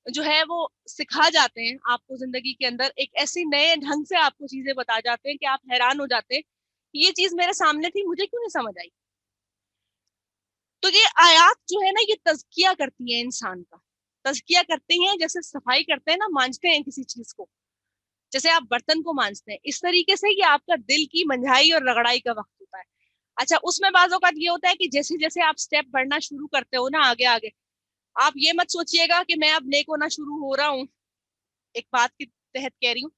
جو ہے وہ سکھا جاتے ہیں آپ کو زندگی کے اندر، ایک ایسی نئے ڈھنگ سے آپ کو چیزیں بتا جاتے ہیں کہ آپ حیران ہو جاتے ہیں یہ چیز میرے سامنے تھی، مجھے کیوں نہیں سمجھ آئی. تو یہ آیات جو ہے نا یہ تزکیہ کرتی ہیں، انسان کا تزکیہ کرتے ہیں، جیسے صفائی کرتے ہیں نا، مانجتے ہیں کسی چیز کو، جیسے آپ برتن کو مانجتے ہیں، اس طریقے سے یہ آپ کا دل کی منجھائی اور رگڑائی کا وقت ہوتا ہے. اچھا اس میں بعض اوقات یہ ہوتا ہے کہ جیسے جیسے آپ سٹیپ بڑھنا شروع کرتے ہو نا آگے آگے، آپ یہ مت سوچئے گا کہ میں اب نیک ہونا شروع ہو رہا ہوں، ایک بات کے تحت کہہ رہی ہوں،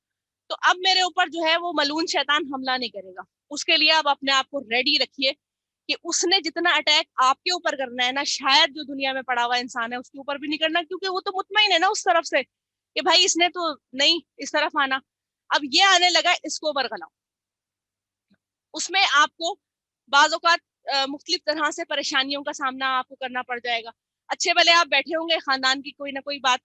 تو اب میرے اوپر جو ہے وہ ملعون شیطان حملہ نہیں کرے گا. اس کے لیے آپ اپنے آپ کو ریڈی رکھیے कि उसने जितना अटैक आपके ऊपर करना है ना, शायद जो दुनिया में पड़ा हुआ इंसान है उसके ऊपर भी नहीं करना, क्योंकि वो तो मुतमईन है ना उस तरफ से कि भाई इसने तो नहीं इस तरफ आना, अब ये आने लगा, इसको बरगलाओ। उसमें आपको बाज़ औक़ात मुख्तलिफ तरह से परेशानियों का सामना आपको करना पड़ जाएगा। अच्छे भले आप बैठे होंगे, खानदान की कोई ना कोई बात,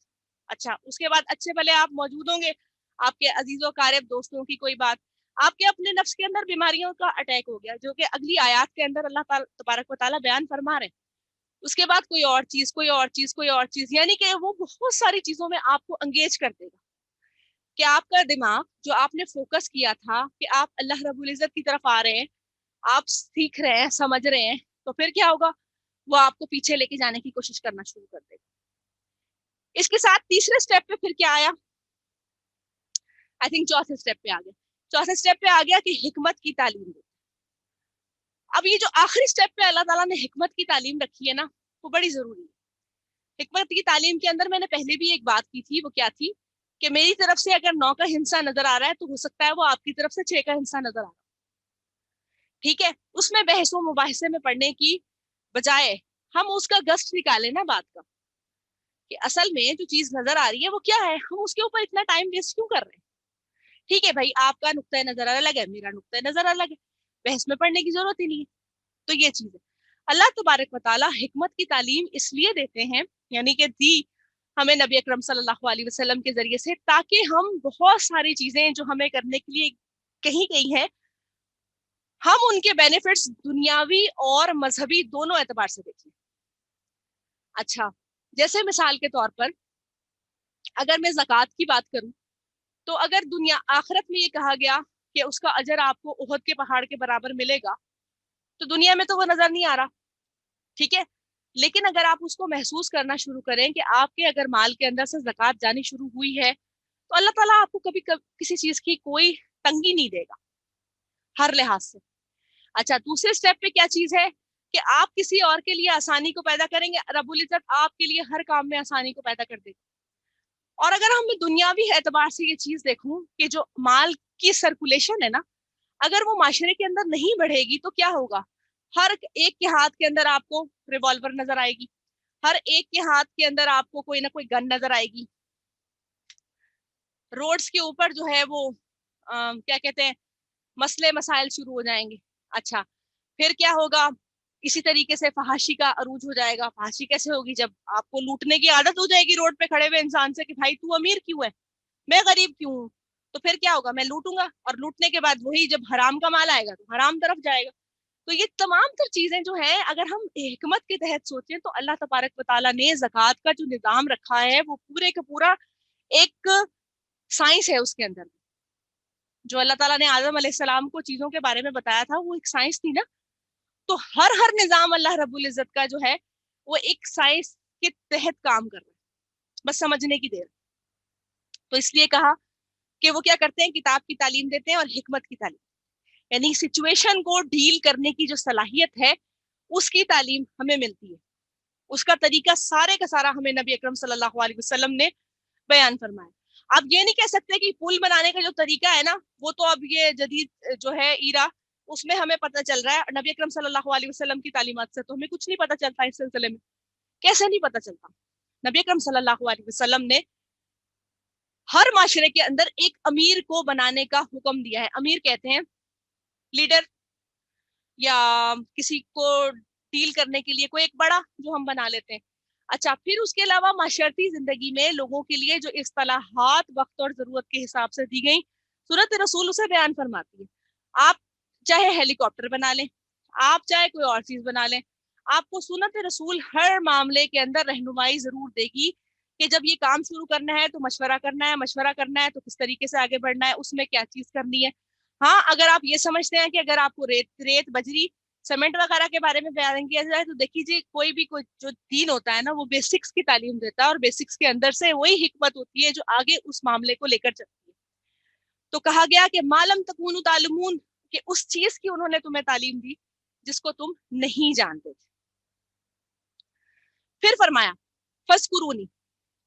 अच्छा उसके बाद अच्छे भले आप मौजूद होंगे, आपके अजीज़ो क़ारिब दोस्तों की कोई बात, आपके अपने नफ्स के अंदर बीमारियों का अटैक हो गया, जो कि अगली आयत के अंदर अल्लाह तबारक व तआला बयान फरमा रहे हैं। उसके बाद कोई और चीज, कोई और चीज, कोई और चीज, यानी कि वो बहुत सारी चीजों में आपको एंगेज कर देगा कि आपका दिमाग जो आपने फोकस किया था कि आप अल्लाह रब्बुल इज्जत की तरफ आ रहे हैं, आप सीख रहे हैं, समझ रहे हैं, तो फिर क्या होगा, वो आपको पीछे लेके जाने की कोशिश करना शुरू कर देगा। इसके साथ तीसरे स्टेप पे फिर क्या आया, आई थिंक चौथे स्टेप पे आ गया। चौथे स्टेप पे आ गया कि हिकमत की तालीम दो। अब ये जो आखिरी स्टेप पे अल्लाह ताला ने हिकमत की तालीम रखी है ना, वो बड़ी जरूरी है। हिकमत की तालीम के अंदर मैंने पहले भी एक बात की थी, वो क्या थी कि मेरी तरफ से अगर 9 का हिस्सा नजर आ रहा है तो हो सकता है वो आपकी तरफ से 6 का हिस्सा नजर आ रहा है। ठीक है, उसमें बहसों मुबाहिसे में पढ़ने की बजाय हम उसका गश्त निकालें ना बात का, कि असल में जो चीज नजर आ रही है वो क्या है, हम उसके ऊपर इतना टाइम वेस्ट क्यों कर रहे हैं। ठीक है भाई, आपका नुक्ता नजर अलग है, मेरा नुक्ता नजर अलग है, बहस में पढ़ने की जरूरत ही नहीं है। तो ये चीज है, अल्लाह तबारक व तआला हिकमत की तालीम इसलिए देते हैं, यानी कि दी हमें नबी अकरम सल्लल्लाहु अलैहि वसल्लम के जरिए से, ताकि हम बहुत सारी चीजें जो हमें करने के लिए कही गई हैं, हम उनके बेनिफिट्स दुनियावी और मजहबी दोनों एतबार से देखें। अच्छा, जैसे मिसाल के तौर पर अगर मैं ज़कात की बात करूं, तो अगर दुनिया आखिरत में ये कहा गया कि उसका अजर आपको उहद के पहाड़ के बराबर मिलेगा, तो दुनिया में तो वो नजर नहीं आ रहा। ठीक है, लेकिन अगर आप उसको महसूस करना शुरू करें कि आपके अगर माल के अंदर से ज़कात जानी शुरू हुई है, तो अल्लाह ताला आपको कभी किसी चीज की कोई तंगी नहीं देगा हर लिहाज से। अच्छा, दूसरे स्टेप पे क्या चीज है कि आप किसी और के लिए आसानी को पैदा करेंगे, रब्बुल इज्जत आपके लिए हर काम में आसानी को पैदा कर देगा। और अगर हम दुनियावी एतबार से ये चीज देखूं कि जो माल की सर्कुलेशन है ना, अगर वो माशरे के अंदर नहीं बढ़ेगी तो क्या होगा, हर एक के हाथ के अंदर आपको रिवॉल्वर नजर आएगी, हर एक के हाथ के अंदर आपको कोई ना कोई गन नजर आएगी, रोड्स के ऊपर जो है वो क्या कहते हैं, मसले मसाइल शुरू हो जाएंगे। अच्छा, फिर क्या होगा, इसी तरीके से फहाशी का अरूज हो जाएगा। फहाशी कैसे होगी, जब आपको लूटने की आदत हो जाएगी रोड पे खड़े हुए इंसान से कि भाई तू अमीर क्यों है, मैं गरीब क्यों हूँ, तो फिर क्या होगा, मैं लूटूंगा, और लूटने के बाद वही जब हराम का माल आएगा तो हराम तरफ जाएगा। तो ये तमाम तर चीजें जो हैं, अगर हम हिकमत के तहत सोचें तो अल्लाह तबारक व तआला ने ज़कात का जो निज़ाम रखा है वो पूरे का पूरा एक साइंस है उसके अंदर। जो अल्लाह ताला ने आदम अलैहिस्सलाम को चीजों के बारे में बताया था वो एक साइंस थी ना, तो हर निजाम अल्लाह रब्बुल इज्जत का जो है वो एक साइंस के तहत काम कर रहा है, बस समझने की देर। तो इसलिए कहा कि वो क्या करते हैं, किताब की तालीम देते हैं और हिकमत की तालीम, यानी सिचुएशन को डील करने की जो सलाहियत है उसकी तालीम हमें मिलती है। उसका तरीका सारे का सारा हमें नबी अकरम सल्लल्लाहु अलैहि वसल्लम ने बयान फरमाया। आप ये नहीं कह सकते कि पुल बनाने का जो तरीका है ना, वो तो अब ये जदीद जो है ईरा, उसमें हमें पता चल रहा है, नबी अकरम सल्लल्लाहु अलैहि वसल्लम की तालीमात से तो हमें कुछ नहीं पता चलता इस सिलसिले में। कैसे नहीं पता चलता, नबी अकरम सल्लल्लाहु अलैहि वसल्लम ने हर माशरे के अंदर एक अमीर को बनाने का हुक्म दिया है। अमीर कहते हैं लीडर, या किसी को डील करने के लिए कोई एक बड़ा जो हम बना लेते हैं। अच्छा, फिर उसके अलावा माशरती जिंदगी में लोगों के लिए जो इस्तिलाहात वक्त और जरूरत के हिसाब से दी गई, सूरत रसूल उसे बयान फरमाती है। आप चाहे हेलीकॉप्टर बना लें, आप चाहे कोई और चीज बना लें, आपको सुन्नत रसूल हर मामले के अंदर रहनुमाई जरूर देगी कि जब ये काम शुरू करना है तो मशवरा करना है, मशवरा करना है तो किस तरीके से आगे बढ़ना है, उसमें क्या चीज करनी है। हाँ, अगर आप ये समझते हैं कि अगर आपको रेत रेत बजरी सीमेंट वगैरह के बारे में बयान किया जाए, तो देखिए कोई भी कोई जो दीन होता है ना, वो बेसिक्स की तालीम देता है, और बेसिक्स के अंदर से वही हिकमत होती है जो आगे उस मामले को लेकर चलती है। तो कहा गया कि मालम तकूनु तालमून, कि उस चीज की उन्होंने तुम्हें तालीम दी जिसको तुम नहीं जानते थे। फिर फरमाया फस्कुरूनी,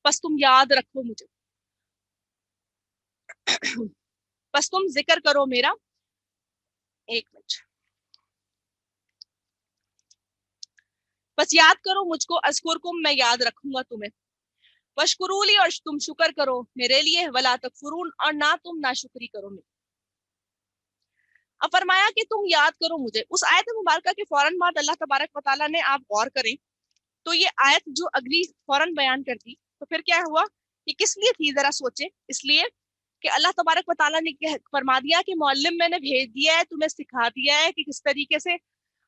बस तुम याद रखो मुझे, बस तुम जिक्र करो मेरा। एक मिनट, बस याद करो मुझको, अज़कुरकुम, मैं याद रखूंगा तुम्हें, वशकुरूली, और तुम शुक्र करो मेरे लिए, वला तकफुरून, और ना तुम नाशुक्री करो मेरी। अब फरमाया कि तुम याद करो मुझे। उस आयत मुबारका के फौरन बाद अल्लाह तबारक व तआला ने, आप गौर करें तो ये आयत जो अगली फौरन बयान कर दी, तो फिर क्या हुआ, ये किस लिए थी, जरा सोचे। इसलिए कि अल्लाह तबारक व तआला ने फरमा दिया कि मौल्लिम मैंने भेज दिया है, तुम्हें सिखा दिया है कि किस तरीके से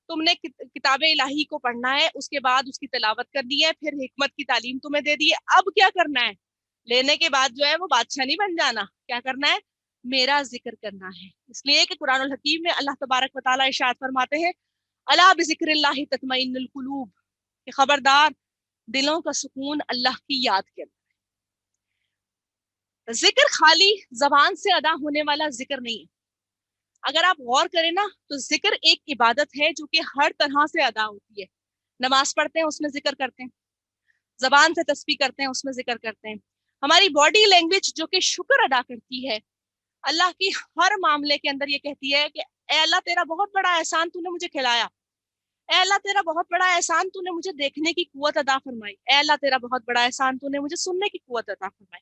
तुमने किताब इलाही को पढ़ना है, उसके बाद उसकी तिलावत करनी है, फिर हिकमत की तालीम तुम्हें दे दी है। अब क्या करना है, लेने के बाद जो है वो बादशाह नहीं बन जाना, क्या करना है, मेरा जिक्र करना है। इसलिए कि कुरानुल हकीम में अल्लाह तबारक व तआला इरशाद फरमाते हैं, अला बिज़िक्रिल्लाहि तत्मइन्नुल कुलूब, कि खबरदार दिलों का सुकून अल्लाह की याद के अंदर। जिक्र खाली जबान से अदा होने वाला जिक्र नहीं है। अगर आप गौर करें ना, तो जिक्र एक इबादत है जो कि हर तरह से अदा होती है। नमाज पढ़ते हैं उसमें जिक्र करते हैं, जबान से तस्बीह करते हैं उसमें जिक्र करते हैं, हमारी बॉडी लैंग्वेज जो कि शुक्र अदा करती है अल्लाह की, हर मामले के अंदर ये कहती है कि ए अल्लाह तेरा बहुत बड़ा एहसान, तूने मुझे खिलाया। ए अल्लाह तेरा बहुत बड़ा एहसान, तूने मुझे देखने की कुव्वत अदा फरमाई। ए अल्लाह तेरा बहुत बड़ा एहसान, तूने मुझे सुनने की कुव्वत अदा फरमाई।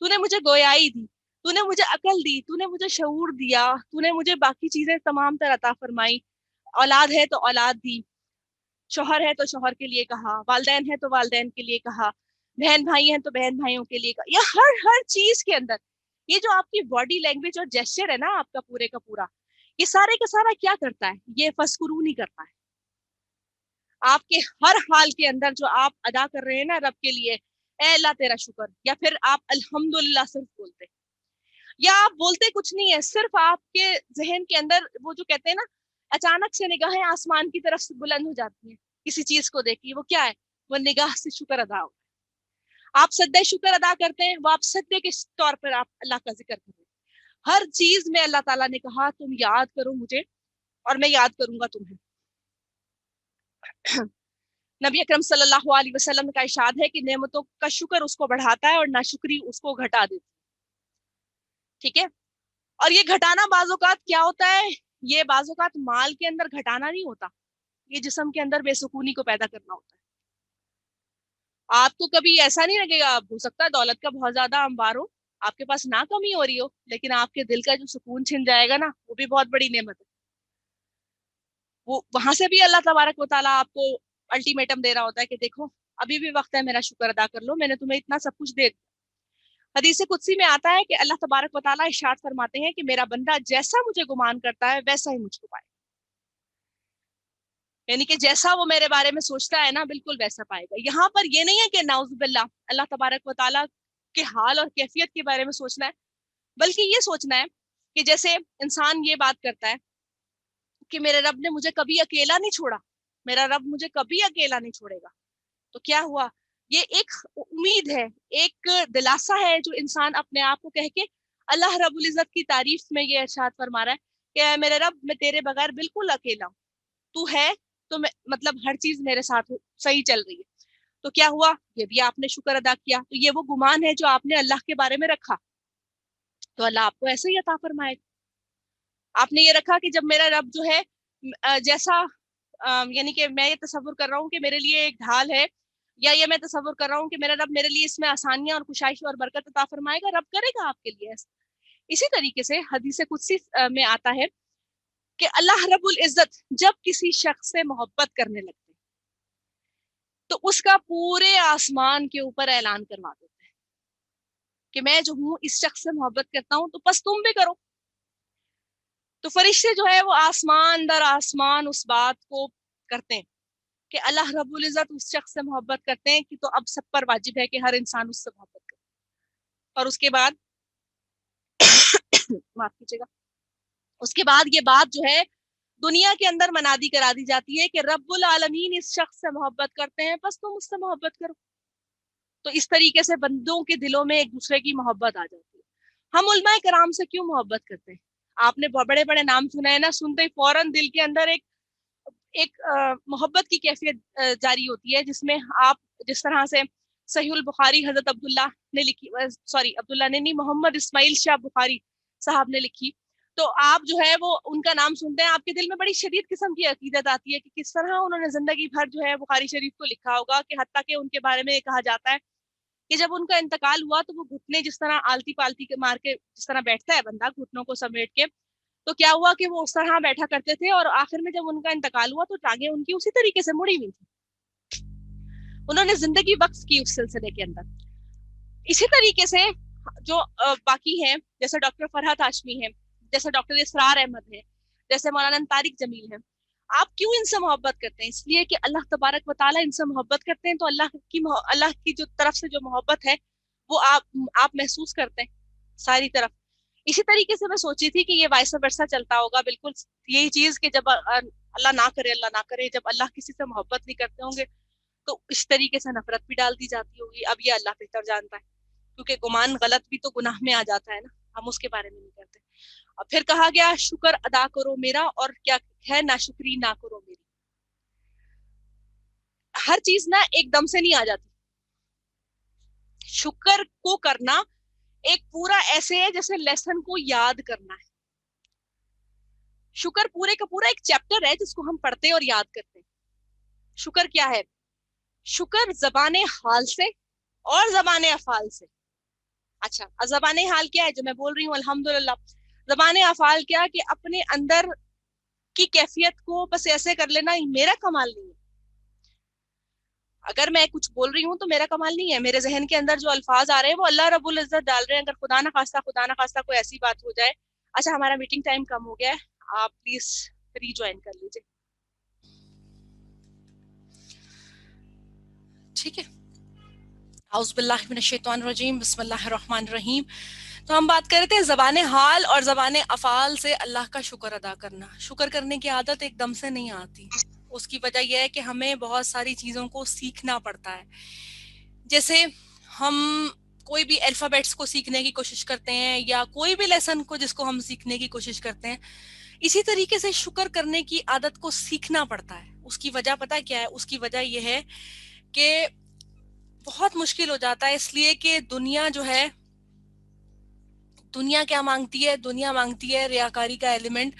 तूने मुझे गोयाई दी, तूने मुझे अकल दी, तूने मुझे शऊर दिया, तूने मुझे बाकी चीजें तमाम तर अता फरमाई। औलाद है तो औलाद दी, शोहर है तो शोहर के लिए कहा, वालदैन है तो वालदैन के लिए कहा, बहन भाई हैं तो बहन भाइयों के लिए कहा। या हर हर चीज के अंदर ये जो आपकी बॉडी लैंग्वेज और जेस्चर है ना आपका पूरे का पूरा, ये सारे का सारा क्या करता है, ये फस्कुरू नहीं करता है। आपके हर हाल के अंदर जो आप अदा कर रहे हैं ना रब के लिए, ए अल्लाह तेरा शुक्र, या फिर आप अल्हम्दुलिल्लाह सिर्फ बोलते, या आप बोलते कुछ नहीं है, सिर्फ आपके जहन के अंदर वो जो कहते हैं ना, अचानक से निगाहें आसमान की तरफ से बुलंद हो जाती हैं किसी चीज को देखिए, वो क्या है, वो निगाह से शुक्र अदा हो। आप सद्दे शुक्र अदा करते हैं, वो आप सद्दे के तौर पर आप अल्लाह का जिक्र कर रहे हैं। हर चीज में अल्लाह ताला ने कहा तुम याद करो मुझे और मैं याद करूंगा तुम्हें। नबी अकरम सल्लल्लाहु अलैहि वसल्लम का इरशाद है कि नेमतों का शुक्र उसको बढ़ाता है और नाशुक्री उसको घटा देती है। ठीक है, और ये घटाना बाज़ौकात क्या होता है, ये बाज़ौकात माल के अंदर घटाना नहीं होता, ये जिस्म के अंदर बेसुकूनी को पैदा करना होता है। आपको कभी ऐसा नहीं लगेगा, हो सकता है दौलत का बहुत ज्यादा अंबार हो, आपके पास ना कमी हो रही हो, लेकिन आपके दिल का जो सुकून छिन जाएगा ना, वो भी बहुत बड़ी नेमत है। वो वहां से भी अल्लाह तबारक व तआला आपको अल्टीमेटम दे रहा होता है कि देखो अभी भी वक्त है, मेरा शुक्र अदा कर लो, मैंने तुम्हें इतना सब कुछ दे दिया। हदीस कुदसी में आता है कि अल्लाह तबारक व तआला इरशाद फरमाते हैं कि मेरा बंदा जैसा मुझे गुमान करता है वैसा ही मुझको पाए, यानी कि जैसा वो मेरे बारे में सोचता है ना बिल्कुल वैसा पाएगा। यहाँ पर ये नहीं है कि नाउजुबिल्लाह अल्लाह तबारक व तआला के हाल और कैफियत के बारे में सोचना है, बल्कि ये सोचना है कि जैसे इंसान ये बात करता है कि मेरे रब ने मुझे कभी अकेला नहीं छोड़ा, मेरा रब मुझे कभी अकेला नहीं छोड़ेगा। तो क्या हुआ, ये एक उम्मीद है, एक दिलासा है जो इंसान अपने आप को कह के अल्लाह रब्बुल इज्जत की तारीफ में ये इरशाद फरमा रहा है कि मेरे रब मैं तेरे बगैर बिल्कुल अकेला हूँ, तू है तो मैं मतलब हर चीज मेरे साथ सही चल रही है। तो क्या हुआ, ये भी आपने शुक्र अदा किया, तो ये वो गुमान है जो आपने अल्लाह के बारे में रखा, तो अल्लाह आपको ऐसे ही अता फरमाएगा। आपने ये रखा कि जब मेरा रब जो है जैसा यानी कि मैं ये तसव्वुर कर रहा हूँ कि मेरे लिए एक ढाल है, या ये मैं तसव्वुर कर रहा हूँ कि मेरा रब मेरे लिए इसमें आसानियां और खुशाइश और बरकत अता फरमाएगा, रब करेगा आपके लिए ऐसा। इसी तरीके से हदीस कुदसी में आता है कि अल्लाह रब्बुल इज्जत जब किसी शख्स से मोहब्बत करने लगते हैं तो उसका पूरे आसमान के ऊपर ऐलान करवा देते हैं कि मैं जो हूँ इस शख्स से मोहब्बत करता हूँ, तो बस तुम भी करो। तो फरिश्ते जो है वो आसमान दर आसमान उस बात को करते हैं कि अल्लाह रब्बुल इज्जत उस शख्स से मोहब्बत करते हैं कि तो अब सब पर वाजिब है कि हर इंसान उससे मोहब्बत करे। और उसके बाद माफ कीजिएगा, उसके बाद ये बात जो है दुनिया के अंदर मनादी करा दी जाती है कि रब्बुल आलमीन इस शख्स से मोहब्बत करते हैं, बस तुम उससे मोहब्बत करो। तो इस तरीके से बंदों के दिलों में एक दूसरे की मोहब्बत आ जाती है। हम उलमाए कराम से क्यों मोहब्बत करते हैं, आपने बड़े बड़े नाम सुने हैं ना, सुनते ही फौरन दिल के अंदर एक एक मोहब्बत की कैफियत जारी होती है, जिसमें आप जिस तरह से सहीहुल बुखारी हजरत अब्दुल्ला ने लिखी, सॉरी अब्दुल्ला ने नहीं, मोहम्मद इस्माइल शाह बुखारी साहब ने लिखी, تو آپ جو ہے وہ ان کا نام سنتے ہیں، آپ کے دل میں بڑی شدید قسم کی عقیدت آتی ہے کہ کس طرح انہوں نے زندگی بھر جو ہے بخاری شریف کو لکھا ہوگا، کہ حتیٰ کہ ان کے بارے میں یہ کہا جاتا ہے کہ جب ان کا انتقال ہوا تو وہ گھٹنے جس طرح آلتی پالتی کے مار کے جس طرح بیٹھتا ہے بندہ گھٹنوں کو سمیٹ کے، تو کیا ہوا کہ وہ اس طرح بیٹھا کرتے تھے، اور آخر میں جب ان کا انتقال ہوا تو ٹانگیں ان کی اسی طریقے سے مڑی ہوئی تھی. انہوں نے زندگی وقف کی اس سلسلے کے اندر. اسی طریقے سے جو باقی ہیں، جیسے ڈاکٹر فرحت ہاشمی ہے، جیسے ڈاکٹر اسرار احمد ہے، جیسے مولانا طارق جمیل ہے، آپ کیوں ان سے محبت کرتے ہیں؟ اس لیے کہ اللہ تبارک و تعالیٰ ان سے محبت کرتے ہیں، تو اللہ کی جو طرف سے جو محبت ہے وہ آپ محسوس کرتے ہیں ساری طرف. اسی طریقے سے میں سوچی تھی کہ یہ وائس ورسا چلتا ہوگا، بالکل یہی چیز کہ جب اللہ نہ کرے جب اللہ کسی سے محبت نہیں کرتے ہوں گے تو اس طریقے سے نفرت بھی ڈال دی جاتی ہوگی. اب یہ اللہ بہتر جانتا ہے، کیونکہ گمان غلط بھی تو گناہ میں آ جاتا ہے نا، ہم اس کے بارے میں نہیں کرتے. اور پھر کہا گیا شکر ادا کرو میرا، اور کیا ہے ناشکری نہ کرو میری. ہر چیز نا ایک دم سے نہیں آ جاتی. شکر کو کرنا ایک پورا ایسے ہے جیسے لیسن کو یاد کرنا ہے. شکر پورے کا پورا ایک چیپٹر ہے جس کو ہم پڑھتے اور یاد کرتے ہیں. شکر کیا ہے؟ شکر زبان حال سے اور زبان افعال سے. اچھا، زبان حال کیا ہے؟ جو میں بول رہی ہوں الحمدللہ. زبان افعال کیا کہ اپنے اندر کی کیفیت کو بس ایسے کر لینا میرا کمال نہیں ہے. اگر میں کچھ بول رہی ہوں تو میرا کمال نہیں ہے، میرے ذہن کے اندر جو الفاظ آ رہے ہیں وہ اللہ رب العزت ڈال رہے ہیں. اگر خدا نہ خواستہ کوئی ایسی بات ہو جائے. اچھا، ہمارا میٹنگ ٹائم کم ہو گیا ہے، آپ پلیز ری جوائن کر لیجیے. ٹھیک ہے. اعوذ باللہ من الشیطان الرجیم، بسم اللہ الرحمن الرحیم. تو ہم بات کر رہے تھے زبان حال اور زبان افعال سے اللہ کا شکر ادا کرنا. شکر کرنے کی عادت ایک دم سے نہیں آتی. اس کی وجہ یہ ہے کہ ہمیں بہت ساری چیزوں کو سیکھنا پڑتا ہے. جیسے ہم کوئی بھی الفابیٹس کو سیکھنے کی کوشش کرتے ہیں، یا کوئی بھی لیسن کو جس کو ہم سیکھنے کی کوشش کرتے ہیں، اسی طریقے سے شکر کرنے کی عادت کو سیکھنا پڑتا ہے. اس کی وجہ پتہ کیا ہے؟ اس کی وجہ یہ ہے کہ بہت مشکل ہو جاتا ہے، اس لیے کہ دنیا جو ہے، دنیا کیا مانگتی ہے؟ دنیا مانگتی ہے ریاکاری کا ایلیمنٹ،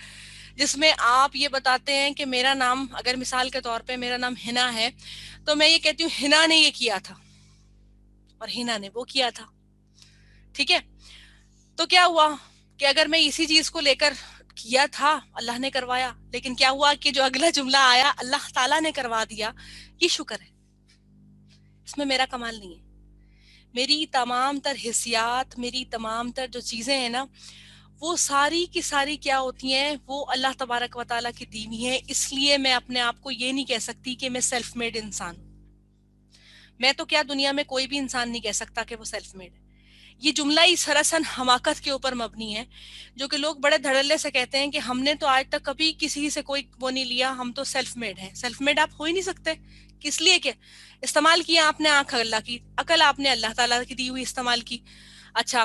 جس میں آپ یہ بتاتے ہیں کہ میرا نام، اگر مثال کے طور پہ میرا نام ہنا ہے تو میں یہ کہتی ہوں ہنا نے یہ کیا تھا اور ہنا نے وہ کیا تھا. ٹھیک ہے؟ تو کیا ہوا کہ اگر میں اسی چیز کو لے کر کیا تھا اللہ نے کروایا، لیکن کیا ہوا کہ جو اگلا جملہ آیا اللہ تعالیٰ نے کروا دیا، یہ شکر ہے. اس میں میرا کمال نہیں ہے. میری تمام تر حسیات، میری تمام تر جو چیزیں ہیں نا، وہ ساری کی ساری کیا ہوتی ہیں؟ وہ اللہ تبارک و تعالیٰ کی دی ہوئی ہیں. اس لیے میں اپنے آپ کو یہ نہیں کہہ سکتی کہ میں سیلف میڈ انسان ہوں. میں تو کیا دنیا میں کوئی بھی انسان نہیں کہہ سکتا کہ وہ سیلف میڈ ہے. یہ جملہ ہی سراسر حماقت کے اوپر مبنی ہے، جو کہ لوگ بڑے دھڑلے سے کہتے ہیں کہ ہم نے تو آج تک کبھی کسی سے کوئی وہ نہیں لیا، ہم تو سیلف میڈ ہیں. سیلف میڈ آپ ہو ہی نہیں سکتے. کس لیے کہ استعمال کیا آپ نے آنکھ اللہ کی، عقل آپ نے اللہ تعالیٰ کی دی ہوئی استعمال کی. اچھا،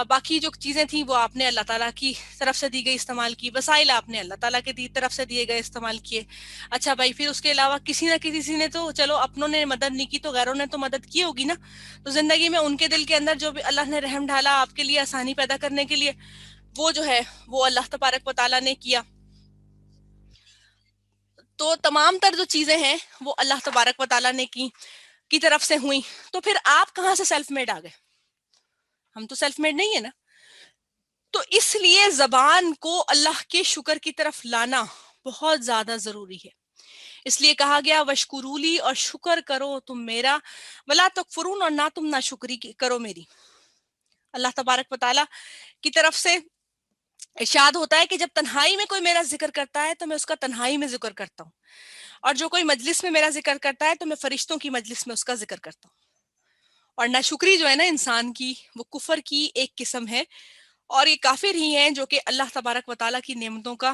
باقی جو چیزیں تھیں وہ آپ نے اللہ تعالیٰ کی طرف سے دی گئی استعمال کی. وسائل آپ نے اللہ تعالیٰ کی طرف سے دیے گئے استعمال کیے. اچھا بھائی، پھر اس کے علاوہ کسی نہ کسی نے تو، چلو اپنوں نے مدد نہیں کی تو غیروں نے تو مدد کی ہوگی نا. تو زندگی میں ان کے دل کے اندر جو بھی اللہ نے رحم ڈالا آپ کے لیے آسانی پیدا کرنے کے لیے، وہ جو ہے وہ اللہ تبارک و تعالیٰ نے کیا. تو تمام تر جو چیزیں ہیں وہ اللہ تبارک و تعالیٰ نے کی طرف سے ہوئی. تو پھر آپ کہاں سے سیلف میڈ آ گئے؟ ہم تو سیلف میڈ نہیں ہے نا. تو اس لیے زبان کو اللہ کے شکر کی طرف لانا بہت زیادہ ضروری ہے. اس لیے کہا گیا وشکرولی، اور شکر کرو تم میرا، ولا تکفرون، اور نہ تم ناشکری کرو میری. اللہ تبارک و تعالیٰ کی طرف سے ارشاد ہوتا ہے کہ جب تنہائی میں کوئی میرا ذکر کرتا ہے تو میں اس کا تنہائی میں ذکر کرتا ہوں، اور جو کوئی مجلس میں میرا ذکر کرتا ہے تو میں فرشتوں کی مجلس میں اس کا ذکر کرتا ہوں. اور ناشکری جو ہے نا انسان کی، وہ کفر کی ایک قسم ہے. اور یہ کافر ہی ہیں جو کہ اللہ تبارک و تعالیٰ کی نعمتوں کا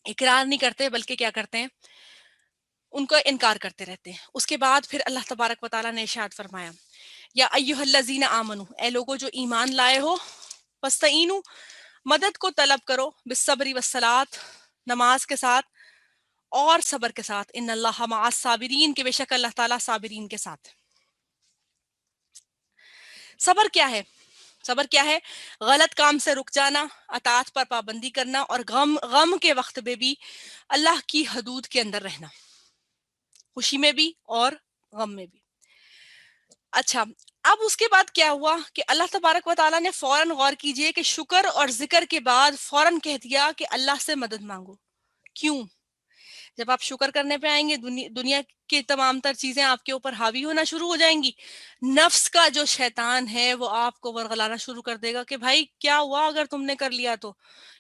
اقرار نہیں کرتے، بلکہ کیا کرتے ہیں؟ ان کا انکار کرتے رہتے ہیں. اس کے بعد پھر اللہ تبارک و تعالیٰ نے ارشاد فرمایا یا ایھا الذین آمنو، اے لوگو جو ایمان لائے ہو، فاستعینوا، مدد کو طلب کرو، بالصبر والصلاۃ، نماز کے ساتھ اور صبر کے ساتھ، ان اللہ مع الصابرین، کہ بے شک اللہ تعالیٰ صابرین کے ساتھ. صبر کیا ہے؟ صبر کیا ہے؟ غلط کام سے رک جانا، اطاعت پر پابندی کرنا، اور غم کے وقت میں بھی اللہ کی حدود کے اندر رہنا، خوشی میں بھی اور غم میں بھی۔ اچھا، اب اس کے بعد کیا ہوا کہ اللہ تبارک و تعالیٰ نے فوراً، غور کیجئے کہ شکر اور ذکر کے بعد فوراً کہہ دیا کہ اللہ سے مدد مانگو۔ کیوں؟ جب آپ شکر کرنے پہ آئیں گے، دنیا کی تمام تر چیزیں آپ کے اوپر حاوی ہونا شروع ہو جائیں گی۔ نفس کا جو شیطان ہے وہ آپ کو ورغلانا شروع کر دے گا کہ بھائی کیا ہوا اگر تم نے کر لیا تو،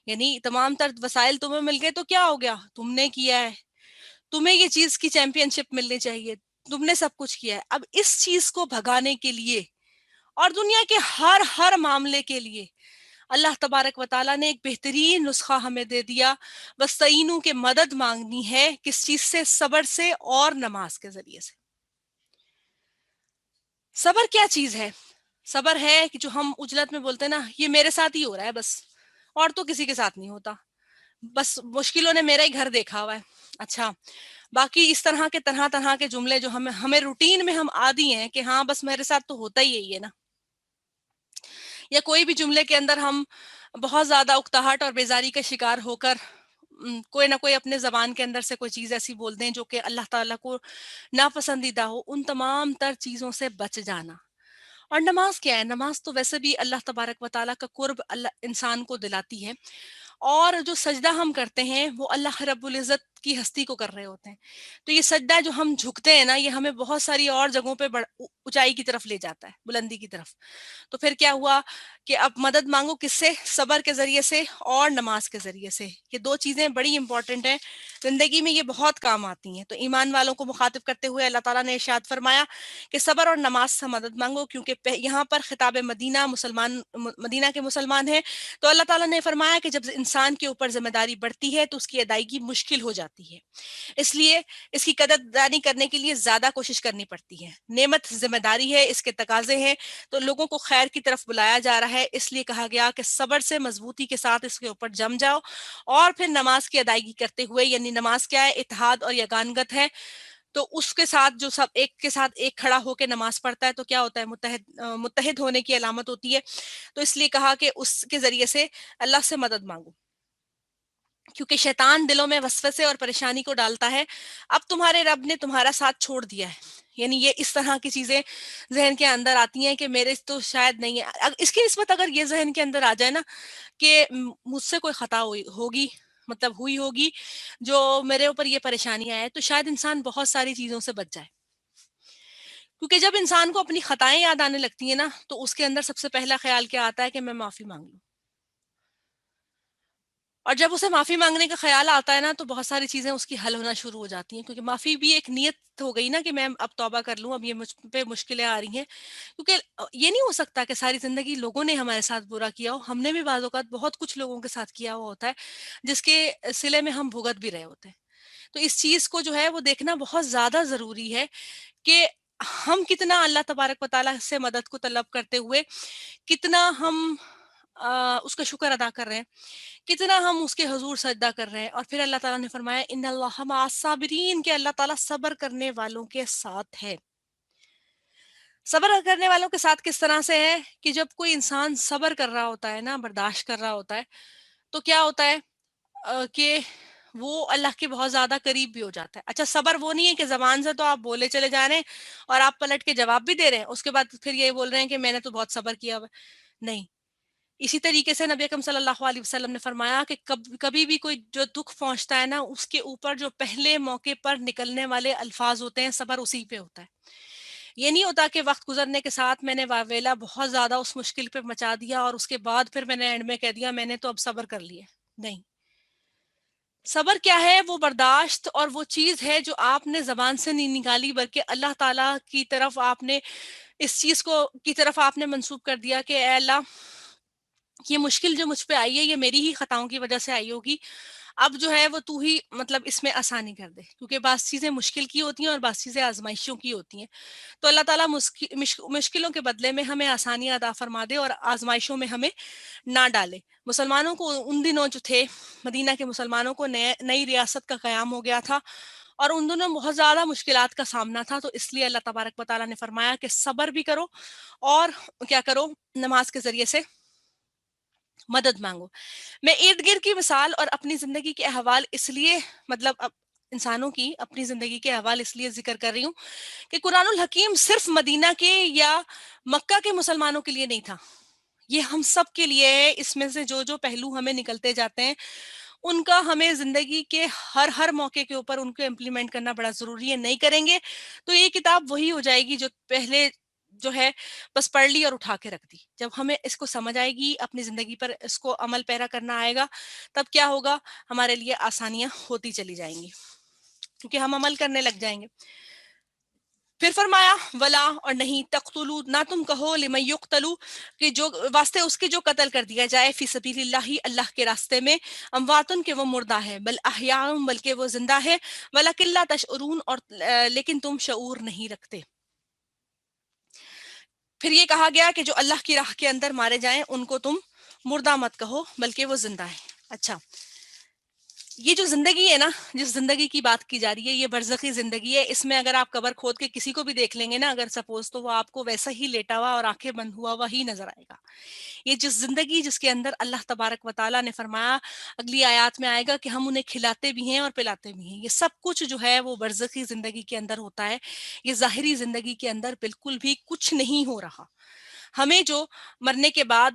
یعنی تمام تر وسائل تمہیں مل گئے تو کیا ہو گیا، تم نے کیا ہے، تمہیں یہ چیز کی چیمپئن شپ ملنی چاہیے، تم نے سب کچھ کیا ہے۔ اب اس چیز کو بھگانے کے لیے اور دنیا کے ہر معاملے کے لیے اللہ تبارک و تعالیٰ نے ایک بہترین نسخہ ہمیں دے دیا، وستعینوا کے مدد مانگنی ہے کس چیز سے؟ صبر سے اور نماز کے ذریعے سے۔ صبر کیا چیز ہے؟ صبر ہے کہ جو ہم اجلت میں بولتے ہیں نا، یہ میرے ساتھ ہی ہو رہا ہے بس، اور تو کسی کے ساتھ نہیں ہوتا، بس مشکلوں نے میرا ہی گھر دیکھا ہوا ہے۔ اچھا، باقی اس طرح کے جملے جو ہمیں روٹین میں ہم عادی ہیں کہ ہاں بس میرے ساتھ تو ہوتا ہی یہی ہے نا، یا کوئی بھی جملے کے اندر ہم بہت زیادہ اکتاہٹ اور بیزاری کا شکار ہو کر کوئی نہ کوئی اپنے زبان کے اندر سے کوئی چیز ایسی بول دیں جو کہ اللہ تعالیٰ کو ناپسندیدہ ہو، ان تمام تر چیزوں سے بچ جانا۔ اور نماز کیا ہے؟ نماز تو ویسے بھی اللہ تبارک و تعالیٰ کا قرب اللہ انسان کو دلاتی ہے، اور جو سجدہ ہم کرتے ہیں وہ اللہ رب العزت کی ہستی کو کر رہے ہوتے ہیں۔ تو یہ سجدہ جو ہم جھکتے ہیں نا، یہ ہمیں بہت ساری اور جگہوں پہ اونچائی کی طرف لے جاتا ہے، بلندی کی طرف۔ تو پھر کیا ہوا کہ اب مدد مانگو کس سے؟ صبر کے ذریعے سے اور نماز کے ذریعے سے۔ یہ دو چیزیں بڑی امپورٹنٹ ہیں، زندگی میں یہ بہت کام آتی ہیں۔ تو ایمان والوں کو مخاطب کرتے ہوئے اللہ تعالیٰ نے ارشاد فرمایا کہ صبر اور نماز سے مدد مانگو، کیونکہ یہاں پر خطاب مدینہ کے مسلمان ہیں۔ تو اللہ تعالیٰ نے فرمایا کہ جب انسان کے اوپر ذمہ داری بڑھتی ہے تو اس کی ادائیگی مشکل ہو جاتی ہے، اس لیے اس کی قدردانی کرنے کے لیے زیادہ کوشش کرنی پڑتی ہے۔ نعمت ذمہ داری ہے، اس کے تقاضے ہیں، تو لوگوں کو خیر کی طرف بلایا جا رہا ہے، اس لیے کہا گیا کہ صبر سے مضبوطی کے ساتھ اس کے اوپر جم جاؤ، اور پھر نماز کی ادائیگی کرتے ہوئے، یعنی نماز کیا ہے؟ اتحاد اور یگانگت ہے، تو اس کے ساتھ جو سب ایک کے ساتھ ایک کھڑا ہو کے نماز پڑھتا ہے تو کیا ہوتا ہے؟ متحد ہونے کی علامت ہوتی ہے۔ تو اس لیے کہا کہ اس کے ذریعے سے اللہ سے مدد مانگو، کیونکہ شیطان دلوں میں وسوسے اور پریشانی کو ڈالتا ہے۔ اب تمہارے رب نے تمہارا ساتھ چھوڑ دیا ہے، یعنی یہ اس طرح کی چیزیں ذہن کے اندر آتی ہیں کہ میرے تو شاید نہیں ہے۔ اس کی نسبت اگر یہ ذہن کے اندر آ جائے نا کہ مجھ سے کوئی خطا ہوئی ہوگی جو میرے اوپر یہ پریشانی آئے، تو شاید انسان بہت ساری چیزوں سے بچ جائے۔ کیونکہ جب انسان کو اپنی خطائیں یاد آنے لگتی ہیں نا، تو اس کے اندر سب سے پہلا خیال کیا آتا ہے کہ میں معافی مانگ لوں۔ اور جب اسے معافی مانگنے کا خیال آتا ہے نا، تو بہت ساری چیزیں اس کی حل ہونا شروع ہو جاتی ہیں، کیونکہ معافی بھی ایک نیت ہو گئی نا کہ میں اب توبہ کر لوں، اب یہ مجھ پہ مشکلیں آ رہی ہیں۔ کیونکہ یہ نہیں ہو سکتا کہ ساری زندگی لوگوں نے ہمارے ساتھ برا کیا ہو، ہم نے بھی بعض اوقات بہت کچھ لوگوں کے ساتھ کیا ہوا ہوتا ہے جس کے صلے میں ہم بھگت بھی رہے ہوتے ہیں۔ تو اس چیز کو جو ہے وہ دیکھنا بہت زیادہ ضروری ہے کہ ہم کتنا اللہ تبارک و تعالیٰ سے مدد کو طلب کرتے ہوئے کتنا ہم اس کا شکر ادا کر رہے ہیں، کتنا ہم اس کے حضور سجدہ کر رہے ہیں۔ اور پھر اللہ تعالیٰ نے فرمایا ان اللہ مع الصابرین، کہ اللہ تعالیٰ صبر کرنے والوں کے ساتھ ہے۔ صبر کرنے والوں کے ساتھ کس طرح سے ہے کہ جب کوئی انسان صبر کر رہا ہوتا ہے نا، برداشت کر رہا ہوتا ہے، تو کیا ہوتا ہے کہ وہ اللہ کے بہت زیادہ قریب بھی ہو جاتا ہے۔ اچھا، صبر وہ نہیں ہے کہ زبان سے تو آپ بولے چلے جا رہے ہیں اور آپ پلٹ کے جواب بھی دے رہے ہیں، اس کے بعد پھر یہ بول رہے ہیں کہ میں نے تو بہت صبر کیا ہوا ہے۔ نہیں، اسی طریقے سے نبی اکرم صلی اللہ علیہ وسلم نے فرمایا کہ کبھی بھی کوئی جو دکھ پہنچتا ہے نا، اس کے اوپر جو پہلے موقع پر نکلنے والے الفاظ ہوتے ہیں، صبر اسی پہ ہوتا ہے۔ یہ نہیں ہوتا کہ وقت گزرنے کے ساتھ میں نے واویلا بہت زیادہ اس مشکل پہ مچا دیا اور اس کے بعد پھر میں نے اینڈ میں کہہ دیا میں نے تو اب صبر کر لیا۔ نہیں، صبر کیا ہے؟ وہ برداشت اور وہ چیز ہے جو آپ نے زبان سے نہیں نکالی، بلکہ اللہ تعالیٰ کی طرف آپ نے اس چیز کو کی طرف آپ نے منسوب کر دیا کہ اے اللہ، یہ مشکل جو مجھ پہ آئی ہے یہ میری ہی خطاؤں کی وجہ سے آئی ہوگی، اب جو ہے وہ تو ہی مطلب اس میں آسانی کر دے، کیونکہ بعض چیزیں مشکل کی ہوتی ہیں اور بعض چیزیں آزمائشوں کی ہوتی ہیں۔ تو اللہ تعالیٰ مشکلوں کے بدلے میں ہمیں آسانیاں عطا فرما دے اور آزمائشوں میں ہمیں نہ ڈالے۔ مسلمانوں کو ان دنوں جو تھے، مدینہ کے مسلمانوں کو نئی ریاست کا قیام ہو گیا تھا، اور ان دونوں بہت زیادہ مشکلات کا سامنا تھا، تو اس لیے اللہ تبارک و تعالیٰ نے فرمایا کہ صبر بھی کرو اور کیا کرو، نماز کے ذریعے سے مدد مانگو. میں ارد گرد کی مثال اور اپنی زندگی کے احوال اس لیے مطلب انسانوں کی اپنی زندگی کے احوال اس لیے ذکر کر رہی ہوں کہ قرآن الحکیم صرف مدینہ کے یا مکہ کے مسلمانوں کے لیے نہیں تھا، یہ ہم سب کے لیے ہے. اس میں سے جو جو پہلو ہمیں نکلتے جاتے ہیں ان کا ہمیں زندگی کے ہر موقع کے اوپر ان کو امپلیمنٹ کرنا بڑا ضروری ہے. نہیں کریں گے تو یہ کتاب وہی ہو جائے گی جو پہلے جو ہے بس پڑھ لی اور اٹھا کے رکھ دی. جب ہمیں اس کو سمجھ آئے گی، اپنی زندگی پر اس کو عمل پیرا کرنا آئے گا، تب کیا ہوگا، ہمارے لیے آسانیاں ہوتی چلی جائیں گی کیونکہ ہم عمل کرنے لگ جائیں گے. پھر فرمایا ولا، اور نہیں، تقتلوا، نہ تم کہو، لمن یقتلوا، کہ جو واسطے اس کے جو قتل کر دیا جائے، فی سبیل اللہ، اللہ کے راستے میں، امواتن، کہ وہ مردہ ہے، بل احیاء، بلکہ وہ زندہ ہے، ولکن لا تشعرون، اور لیکن تم شعور نہیں رکھتے. پھر یہ کہا گیا کہ جو اللہ کی راہ کے اندر مارے جائیں ان کو تم مردہ مت کہو بلکہ وہ زندہ ہے. اچھا، یہ جو زندگی ہے نا، جس زندگی کی بات کی جا رہی ہے، یہ برزخی زندگی ہے. اس میں اگر آپ قبر کھود کے کسی کو بھی دیکھ لیں گے نا اگر سپوز، تو وہ آپ کو ویسا ہی لیٹا ہوا اور آنکھیں بند ہوا ہوا ہی نظر آئے گا. یہ جس زندگی جس کے اندر اللہ تبارک و تعالیٰ نے فرمایا اگلی آیات میں آئے گا کہ ہم انہیں کھلاتے بھی ہیں اور پلاتے بھی ہیں، یہ سب کچھ جو ہے وہ برزخی زندگی کے اندر ہوتا ہے. یہ ظاہری زندگی کے اندر بالکل بھی کچھ نہیں ہو رہا. ہمیں جو مرنے کے بعد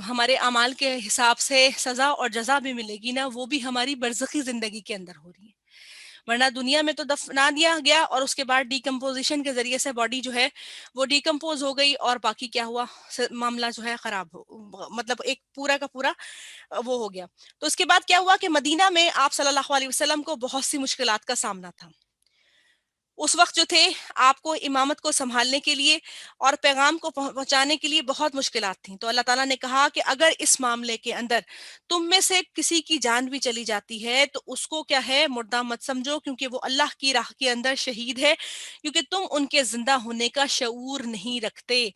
ہمارے اعمال کے حساب سے سزا اور جزا بھی ملے گی نا، وہ بھی ہماری برزخی زندگی کے اندر ہو رہی ہے. ورنہ دنیا میں تو دفنا دیا گیا اور اس کے بعد ڈیکمپوزیشن کے ذریعے سے باڈی جو ہے وہ ڈیکمپوز ہو گئی اور باقی کیا ہوا، معاملہ جو ہے خراب ہو، مطلب ایک پورا کا پورا وہ ہو گیا. تو اس کے بعد کیا ہوا کہ مدینہ میں آپ صلی اللہ علیہ وسلم کو بہت سی مشکلات کا سامنا تھا. اس وقت جو تھے آپ کو امامت کو سنبھالنے کے لیے اور پیغام کو پہنچانے کے لیے بہت مشکلات تھیں. تو اللہ تعالیٰ نے کہا کہ اگر اس معاملے کے اندر تم میں سے کسی کی جان بھی چلی جاتی ہے تو اس کو کیا ہے، مردہ مت سمجھو، کیونکہ وہ اللہ کی راہ کے اندر شہید ہے، کیونکہ تم ان کے زندہ ہونے کا شعور نہیں رکھتے.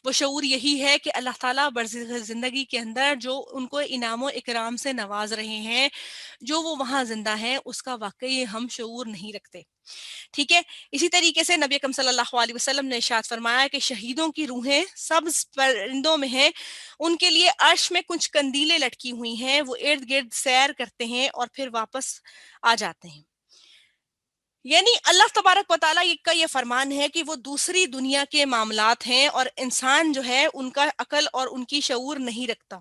وہ شعور یہی ہے کہ اللہ تعالیٰ برزخ زندگی کے اندر جو ان کو انعام و اکرام سے نواز رہے ہیں، جو وہ وہاں زندہ ہیں، اس کا واقعی ہم شعور نہیں رکھتے. ٹھیک ہے. اسی طریقے سے نبی اکرم صلی اللہ علیہ وسلم نے ارشاد فرمایا کہ شہیدوں کی روحیں سبز پرندوں میں ہیں، ان کے لیے عرش میں کچھ قندیلیں لٹکی ہوئی ہیں، وہ ارد گرد سیر کرتے ہیں اور پھر واپس آ جاتے ہیں. یعنی اللہ تبارک و تعالیٰ کا یہ فرمان ہے کہ وہ دوسری دنیا کے معاملات ہیں اور انسان جو ہے ان کا عقل اور ان کی شعور نہیں رکھتا.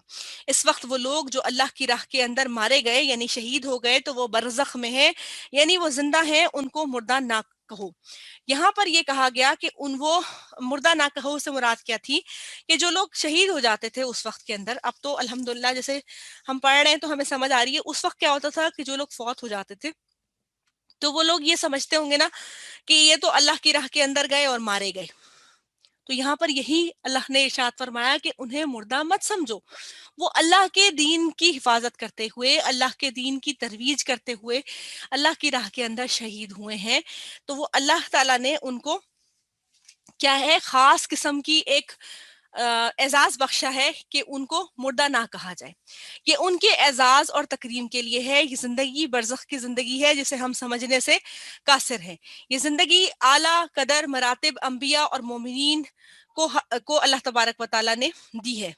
اس وقت وہ لوگ جو اللہ کی راہ کے اندر مارے گئے یعنی شہید ہو گئے تو وہ برزخ میں ہے، یعنی وہ زندہ ہیں، ان کو مردہ نہ کہو. یہاں پر یہ کہا گیا کہ وہ مردہ نہ کہو سے مراد کیا تھی کہ جو لوگ شہید ہو جاتے تھے اس وقت کے اندر، اب تو الحمدللہ جیسے ہم پڑھ رہے ہیں تو ہمیں سمجھ آ رہی ہے، اس وقت کیا ہوتا تھا کہ جو لوگ فوت ہو جاتے تھے تو وہ لوگ یہ سمجھتے ہوں گے نا کہ یہ تو اللہ کی راہ کے اندر گئے اور مارے گئے. تو یہاں پر یہی اللہ نے ارشاد فرمایا کہ انہیں مردہ مت سمجھو، وہ اللہ کے دین کی حفاظت کرتے ہوئے، اللہ کے دین کی ترویج کرتے ہوئے اللہ کی راہ کے اندر شہید ہوئے ہیں. تو وہ اللہ تعالیٰ نے ان کو کیا ہے، خاص قسم کی ایک اعزاز بخشا ہے کہ ان کو مردہ نہ کہا جائے. یہ ان کے اعزاز اور تکریم کے لیے ہے. یہ زندگی برزخ کی زندگی ہے جسے ہم سمجھنے سے قاصر ہیں. یہ زندگی اعلیٰ قدر مراتب انبیاء اور مومنین کو اللہ تبارک و تعالیٰ نے دی ہے.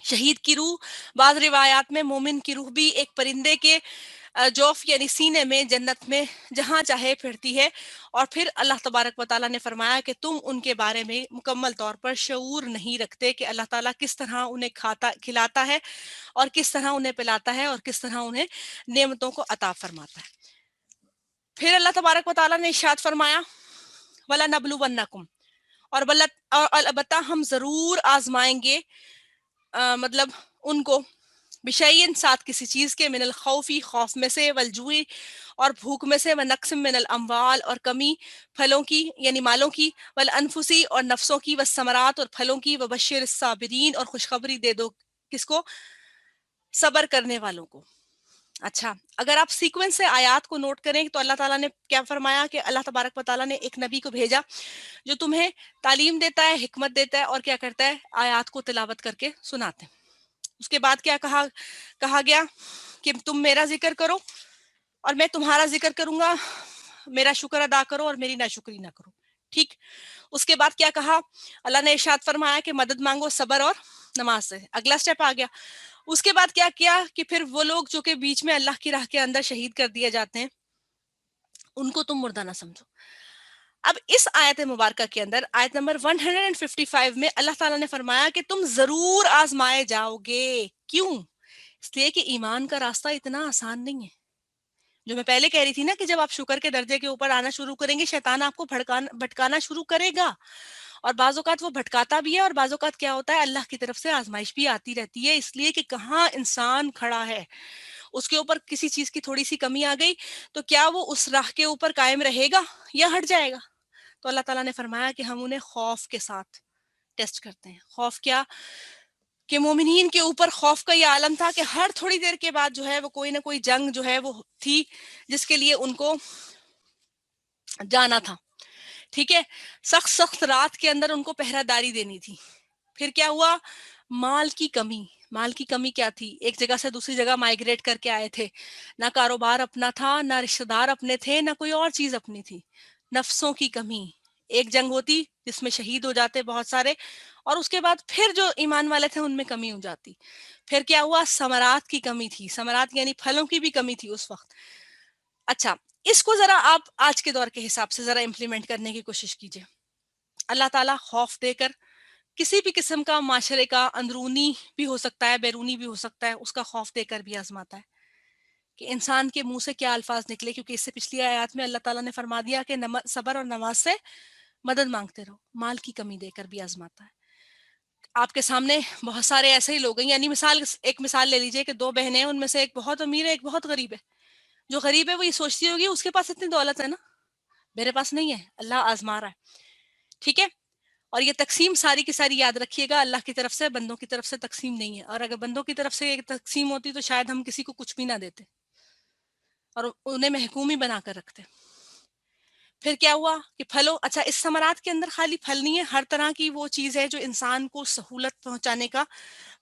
شہید کی روح بعض روایات میں مومن کی روح بھی ایک پرندے کے جوف یعنی سینے میں جنت میں جہاں چاہے پھرتی ہے. اور پھر اللہ تبارک و تعالیٰ نے فرمایا کہ تم ان کے بارے میں مکمل طور پر شعور نہیں رکھتے کہ اللہ تعالیٰ کس طرح انہیں کھلاتا ہے اور کس طرح انہیں پلاتا ہے اور کس طرح انہیں نعمتوں کو عطا فرماتا ہے. پھر اللہ تبارک و تعالیٰ نے ارشاد فرمایا وَلَنَبْلُوَنَّكُمْ، اور البتہ ہم ضرور آزمائیں گے مطلب ان کو بشیئن ساتھ کسی چیز کے، من الخوفی خوف میں سے، والجوع اور بھوک میں سے، ونقص من الاموال اور کمی پھلوں کی یعنی مالوں کی، والانفسی اور نفسوں کی، والثمرات اور پھلوں کی، وبشر الصابرین اور خوشخبری دے دو کس کو، صبر کرنے والوں کو. اچھا، اگر آپ سیکوینس سے آیات کو نوٹ کریں تو اللہ تعالیٰ نے کیا فرمایا کہ اللہ تبارک و تعالیٰ نے ایک نبی کو بھیجا جو تمہیں تعلیم دیتا ہے، حکمت دیتا ہے اور کیا کرتا ہے، آیات کو تلاوت کر کے سناتے ہیں. اس کے بعد کیا کہا گیا کہ تم میرا ذکر کرو اور میں تمہارا ذکر کروں گا. میرا شکر ادا کرو اور میری ناشکری نہ کرو. ٹھیک. اس کے بعد کیا کہا اللہ نے ارشاد فرمایا کہ مدد مانگو صبر اور نماز سے. اگلا سٹیپ آ گیا. اس کے بعد کیا کیا کہ پھر وہ لوگ جو کہ بیچ میں اللہ کی راہ کے اندر شہید کر دیے جاتے ہیں ان کو تم مردہ نہ سمجھو. اب اس آیت مبارکہ کے اندر آیت نمبر 155 میں اللہ تعالیٰ نے فرمایا کہ تم ضرور آزمائے جاؤ گے. کیوں؟ اس لیے کہ ایمان کا راستہ اتنا آسان نہیں ہے. جو میں پہلے کہہ رہی تھی نا کہ جب آپ شکر کے درجے کے اوپر آنا شروع کریں گے شیطان آپ کو بھٹکانا شروع کرے گا. اور بعض اوقات وہ بھٹکاتا بھی ہے اور بعض اوقات کیا ہوتا ہے اللہ کی طرف سے آزمائش بھی آتی رہتی ہے. اس لیے کہ کہاں انسان کھڑا ہے اس کے اوپر کسی چیز کی تھوڑی سی کمی آ گئی تو کیا وہ اس راہ کے اوپر قائم رہے گا یا ہٹ جائے گا. تو اللہ تعالیٰ نے فرمایا کہ ہم انہیں خوف کے ساتھ ٹیسٹ کرتے ہیں. خوف کیا کہ مومنین کے اوپر خوف کا یہ عالم تھا کہ ہر تھوڑی دیر کے بعد جو ہے وہ کوئی نہ کوئی جنگ جو ہے وہ تھی جس کے لیے ان کو جانا تھا. ٹھیک ہے. سخت سخت رات کے اندر ان کو پہرہ داری دینی تھی. پھر کیا ہوا مال کی کمی. مال کی کمی کیا تھی؟ ایک جگہ سے دوسری جگہ مائگریٹ کر کے آئے تھے. نہ کاروبار اپنا تھا نہ رشتہ دار اپنے تھے نہ کوئی اور چیز اپنی تھی. نفسوں کی کمی. ایک جنگ ہوتی جس میں شہید ہو جاتے بہت سارے اور اس کے بعد پھر جو ایمان والے تھے ان میں کمی ہو جاتی. پھر کیا ہوا ثمرات کی کمی تھی. ثمرات یعنی پھلوں کی بھی کمی تھی اس وقت. اچھا اس کو ذرا آپ آج کے دور کے حساب سے ذرا امپلیمنٹ کرنے کی کوشش کیجیے. اللہ تعالیٰ خوف دے کر کسی بھی قسم کا معاشرے کا اندرونی بھی ہو سکتا ہے بیرونی بھی ہو سکتا ہے اس کا خوف دے کر بھی آزماتا ہے کہ انسان کے منہ سے کیا الفاظ نکلے. کیونکہ اس سے پچھلی آیات میں اللہ تعالیٰ نے فرما دیا کہ صبر اور نماز سے مدد مانگتے رہو. مال کی کمی دے کر بھی آزماتا ہے. آپ کے سامنے بہت سارے ایسے ہی لوگ ہیں. یعنی ایک مثال لے لیجئے کہ دو بہنیں ہیں ان میں سے ایک بہت امیر ہے ایک بہت غریب ہے. جو غریب ہے وہ یہ سوچتی ہوگی اس کے پاس اتنی دولت ہے نا میرے پاس نہیں ہے اللہ آزما رہا ہے. ٹھیک ہے. اور یہ تقسیم ساری کی ساری یاد رکھیے گا اللہ کی طرف سے بندوں کی طرف سے تقسیم نہیں ہے. اور اگر بندوں کی طرف سے ایک تقسیم ہوتی تو شاید ہم کسی کو کچھ بھی نہ دیتے اور انہیں محکوم ہی بنا کر رکھتے. پھر کیا ہوا کہ پھلوں اچھا اس ثمرات کے اندر خالی پھل نہیں ہے ہر طرح کی وہ چیز ہے جو انسان کو سہولت پہنچانے کا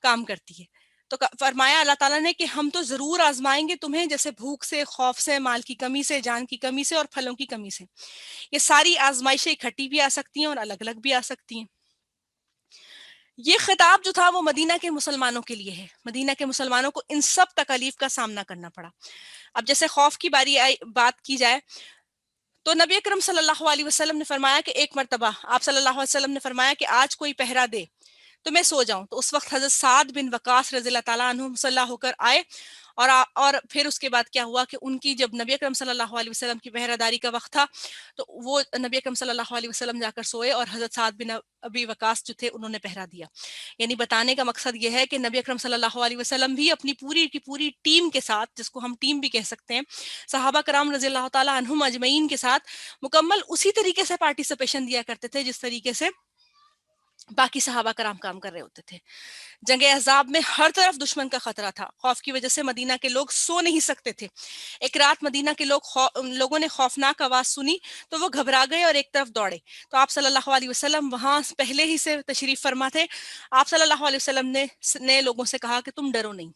کام کرتی ہے. تو فرمایا اللہ تعالیٰ نے کہ ہم تو ضرور آزمائیں گے تمہیں جیسے بھوک سے خوف سے مال کی کمی سے جان کی کمی سے اور پھلوں کی کمی سے. یہ ساری آزمائشیں اکٹھی بھی آ سکتی ہیں اور الگ الگ بھی آ سکتی ہیں. یہ خطاب جو تھا وہ مدینہ کے مسلمانوں کے لیے ہے. مدینہ کے مسلمانوں کو ان سب تکالیف کا سامنا کرنا پڑا. اب جیسے خوف کی بات کی جائے تو نبی اکرم صلی اللہ علیہ وسلم نے فرمایا کہ ایک مرتبہ آپ صلی اللہ علیہ وسلم نے فرمایا کہ آج کوئی پہرا دے تو میں سو جاؤں. تو اس وقت حضرت سعد بن وقاص رضی اللہ تعالیٰ عنہ مسلح ہو کر آئے اور پھر اس کے بعد کیا ہوا کہ ان کی جب نبی اکرم صلی اللہ علیہ وسلم کی پہرہ داری کا وقت تھا تو وہ نبی اکرم صلی اللہ علیہ وسلم جا کر سوئے اور حضرت سعد بن ابی وقاص جو تھے انہوں نے پہرا دیا. یعنی بتانے کا مقصد یہ ہے کہ نبی اکرم صلی اللہ علیہ وسلم بھی اپنی پوری کی پوری ٹیم کے ساتھ جس کو ہم ٹیم بھی کہہ سکتے ہیں صحابہ کرام رضی اللہ تعالیٰ عنہم اجمعین کے ساتھ مکمل اسی طریقے سے پارٹیسپیشن دیا کرتے تھے جس طریقے سے باقی صحابہ کرام کام کر رہے ہوتے تھے. جنگ احزاب میں ہر طرف دشمن کا خطرہ تھا. خوف کی وجہ سے مدینہ کے لوگ سو نہیں سکتے تھے. ایک رات مدینہ کے لوگوں نے خوفناک آواز سنی تو وہ گھبرا گئے اور ایک طرف دوڑے. تو آپ صلی اللہ علیہ وسلم وہاں پہلے ہی سے تشریف فرما تھے. آپ صلی اللہ علیہ وسلم نے لوگوں سے کہا کہ تم ڈرو نہیں.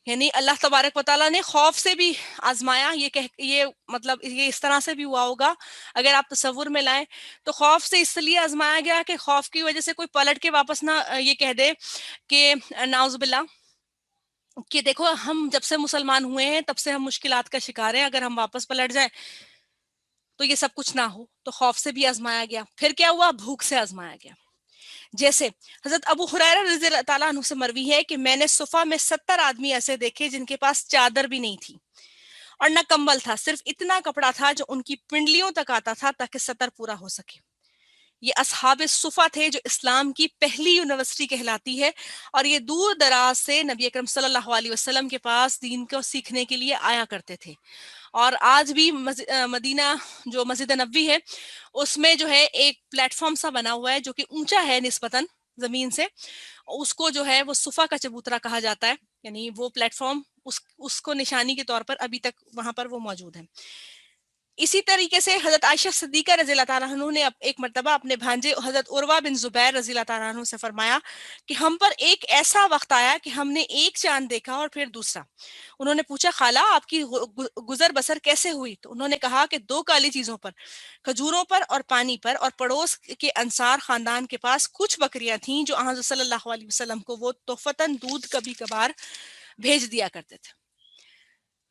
یعنی اللہ تبارک و تعالیٰ نے خوف سے بھی آزمایا. یہ مطلب یہ اس طرح سے بھی ہوا ہوگا اگر آپ تصور میں لائیں تو خوف سے اس لیے آزمایا گیا کہ خوف کی وجہ سے کوئی پلٹ کے واپس نہ یہ کہہ دے کہ نعوذ باللہ کہ دیکھو ہم جب سے مسلمان ہوئے ہیں تب سے ہم مشکلات کا شکار ہیں اگر ہم واپس پلٹ جائیں تو یہ سب کچھ نہ ہو. تو خوف سے بھی آزمایا گیا. پھر کیا ہوا بھوک سے آزمایا گیا. جیسے حضرت ابو ہریرہ رضی اللہ تعالیٰ عنہ سے مروی ہے کہ میں نے صفا میں 70 آدمی ایسے دیکھے جن کے پاس چادر بھی نہیں تھی اور نہ کمبل تھا. صرف اتنا کپڑا تھا جو ان کی پنڈلیوں تک آتا تھا تاکہ سطر پورا ہو سکے. یہ اصحاب صفا تھے جو اسلام کی پہلی یونیورسٹی کہلاتی ہے اور یہ دور دراز سے نبی اکرم صلی اللہ علیہ وسلم کے پاس دین کو سیکھنے کے لیے آیا کرتے تھے. اور آج بھی مدینہ جو مسجد نبوی ہے اس میں جو ہے ایک پلیٹ فارم سا بنا ہوا ہے جو کہ اونچا ہے نسبتاً زمین سے. اس کو جو ہے وہ صفا کا چبوترا کہا جاتا ہے. یعنی وہ پلیٹ فارم اس کو نشانی کے طور پر ابھی تک وہاں پر وہ موجود ہے. इसी तरीके से हजरत आयशा सिद्दीका रज़ी अल्लाह ताला अन्हु ने एक मर्तबा अपने भांजे हजरत उर्वा बिन जुबैर रज़ी अल्लाह ताला अन्हु से फरमाया कि हम पर एक ऐसा वक्त आया कि हमने एक चांद देखा और फिर दूसरा। उन्होंने पूछा, खाला आपकी गुजर बसर कैसे हुई? तो उन्होंने कहा कि दो काली चीजों पर, खजूरों पर और पानी पर, और पड़ोस के अंसार खानदान के पास कुछ बकरियां थीं जो हज़रत सल्लल्लाहु अलैहि वसल्लम को वो तोहफतन दूध कभी कभार भेज दिया करते थे।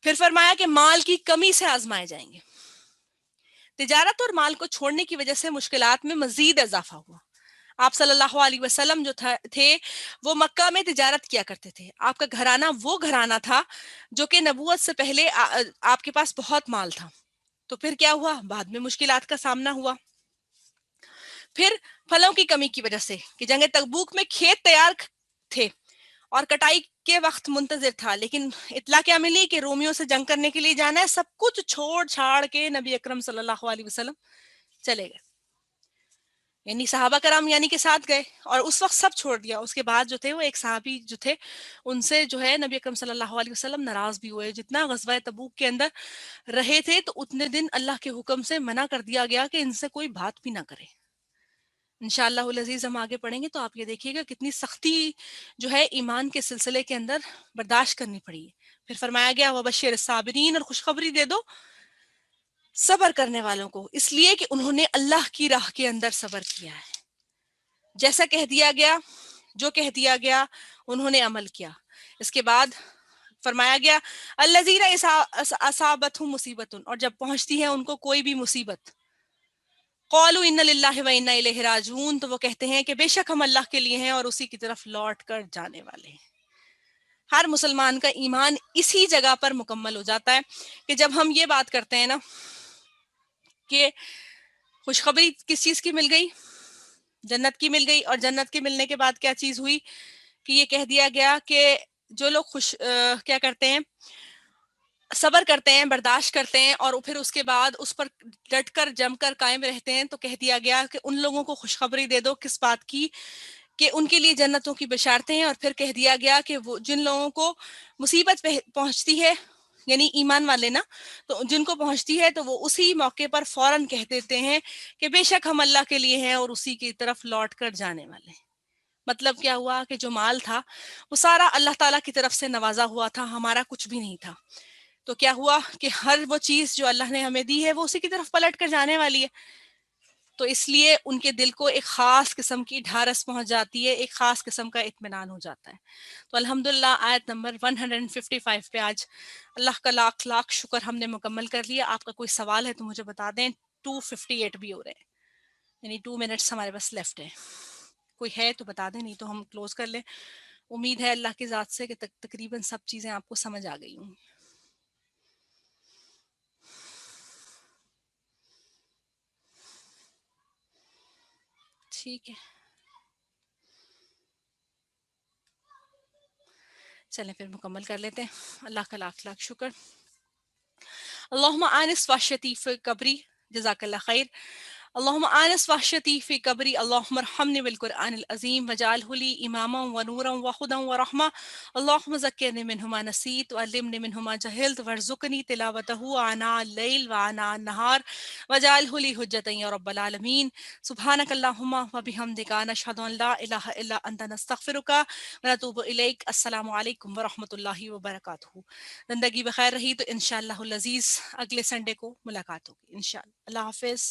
फिर फरमाया कि माल की कमी से आजमाए जाएंगे। तिजारत और माल को छोड़ने की वजह से मुश्किलात में मजीद इजाफा हुआ। आप सल्लल्लाहु अलैहि वसल्लम जो थे वो मक्का में तिजारत किया करते थे। आपका घराना वो घराना था जो कि नबूवत से पहले आपके पास बहुत माल था। तो फिर क्या हुआ? बाद में मुश्किलात का सामना हुआ। फिर फलों की कमी की वजह से कि जंग तबूक में खेत तैयार थे और कटाई के वक्त मुंतजिर था, लेकिन इतला क्या मिली कि रोमियों से जंग करने के लिए जाना है। सब कुछ छोड़ छाड़ के नबी अकरम सल्लल्लाहु अलैहि वसल्लम चले गए, यानी सहाबा कराम यानी के साथ गए और उस वक्त सब छोड़ दिया। उसके बाद जो थे वो एक सहाबी जो थे उनसे जो है नबी अकरम सल्लल्लाहु अलैहि वसल्लम नाराज भी हुए। जितना गज़वा तबूक के अंदर रहे थे तो उतने दिन अल्लाह के हुक्म से मना कर दिया गया कि इनसे कोई बात भी ना करे। इंशाअल्लाहुल अज़ीज़ हम आगे पढ़ेंगे तो आप ये देखिएगा कितनी सख्ती जो है ईमान के सिलसिले के अंदर बर्दाश्त करनी पड़ी है। फिर फरमाया गया वबश्शिर साबिरीन, और खुशखबरी दे दो सबर करने वालों को, इसलिए कि उन्होंने अल्लाह की राह के अंदर सबर किया है। जैसा कह दिया गया, जो कह दिया गया उन्होंने अमल किया। इसके बाद फरमाया गया अल्लज़ीना असाबतहुम मुसीबतुन, और जब पहुंचती है उनको कोई भी मुसीबत, क़ालू इन्ना लिल्लाहि व इन्ना इलैहि राजिऊन, तो वो कहते हैं कि बेशक हम अल्लाह के लिए हैं और उसी की तरफ लौट कर जाने वाले हैं। हर मुसलमान का ईमान इसी जगह पर मुकम्मल हो जाता है कि जब हम ये बात करते हैं ना कि खुशखबरी किस चीज की मिल गई? जन्नत की मिल गई। और जन्नत के मिलने के बाद क्या चीज हुई कि ये कह दिया गया कि जो लोग क्या करते हैं, सबर करते हैं, बर्दाश्त करते हैं और फिर उसके बाद उस पर डटकर जमकर कायम रहते हैं, तो कह दिया गया कि उन लोगों को खुशखबरी दे दो किस बात की, कि उनके लिए जन्नतों की बशारतें हैं। और फिर कह दिया गया कि वो जिन लोगों को मुसीबत पहुंचती है, यानी ईमान वाले ना, तो जिनको पहुंचती है तो वो उसी मौके पर फौरन कह देते हैं कि बेशक हम अल्लाह के लिए हैं और उसी की तरफ लौट कर जाने वाले हैं। मतलब क्या हुआ कि जो माल था वो सारा अल्लाह ताला की तरफ से नवाजा हुआ था, हमारा कुछ भी नहीं था। तो क्या हुआ कि हर वो चीज जो अल्लाह ने हमें दी है वो उसी की तरफ पलट कर जाने वाली है। तो इसलिए उनके दिल को एक खास किस्म की ढारस पहुंच जाती है, एक खास किस्म का इत्मीनान हो जाता है। तो अल्हम्दुलिल्लाह आयत नंबर 155 पे आज अल्लाह का लाख लाख शुक्र हमने मुकम्मल कर लिया। आपका कोई सवाल है तो मुझे बता दें। 258 भी हो रहे हैं, यानी 2 मिनट्स हमारे पास लेफ्ट है। कोई है तो बता दें, नहीं तो हम क्लोज कर लें। उम्मीद है अल्लाह की ज़ात से कि तकरीबन सब चीज़ें आपको समझ आ गई होंगी। ठीक है, चलें फिर मुकम्मल कर लेते हैं। अल्लाह का लाख लाख शुक्र। अल्लाहुम्मा आनिस वहशती फ़ी कब्री, जज़ाकल्लाह खैर। अल्लाहुम्मा आनिस वहशती फ़ी कब्री, अल्लाहुम्मा अरहमनी बिल कुरआनिल अज़ीम वजअलहु ली इमामन व नूरन व हुदन व रहमा। अल्लाहुम्मा ज़क्किरनी मिन्हु मा नसीत व अल्लिमनी मिन्हु मा जहिलत वर्ज़ुक़नी तिलावतहु आना अल-लैल व आना अन-नहार वजअलहु ली हुज्जतन या रब्बल आलमीन। सुब्हानकल्लाहुम्मा व बिहम्दिका नशहदु अन ला इलाहा इल्ला अंता नस्तगफिरुका व नतूबु इलैक। अस्सलामु अलैकुम व रहमतुल्लाहि व बरकातुहू। ज़िंदगी बखैर रही तो इंशाअल्लाहुल अज़ीज़ अगले संडे को मुलाकात होगी इंशाअल्लाह। अल्लाह हाफ़िज़।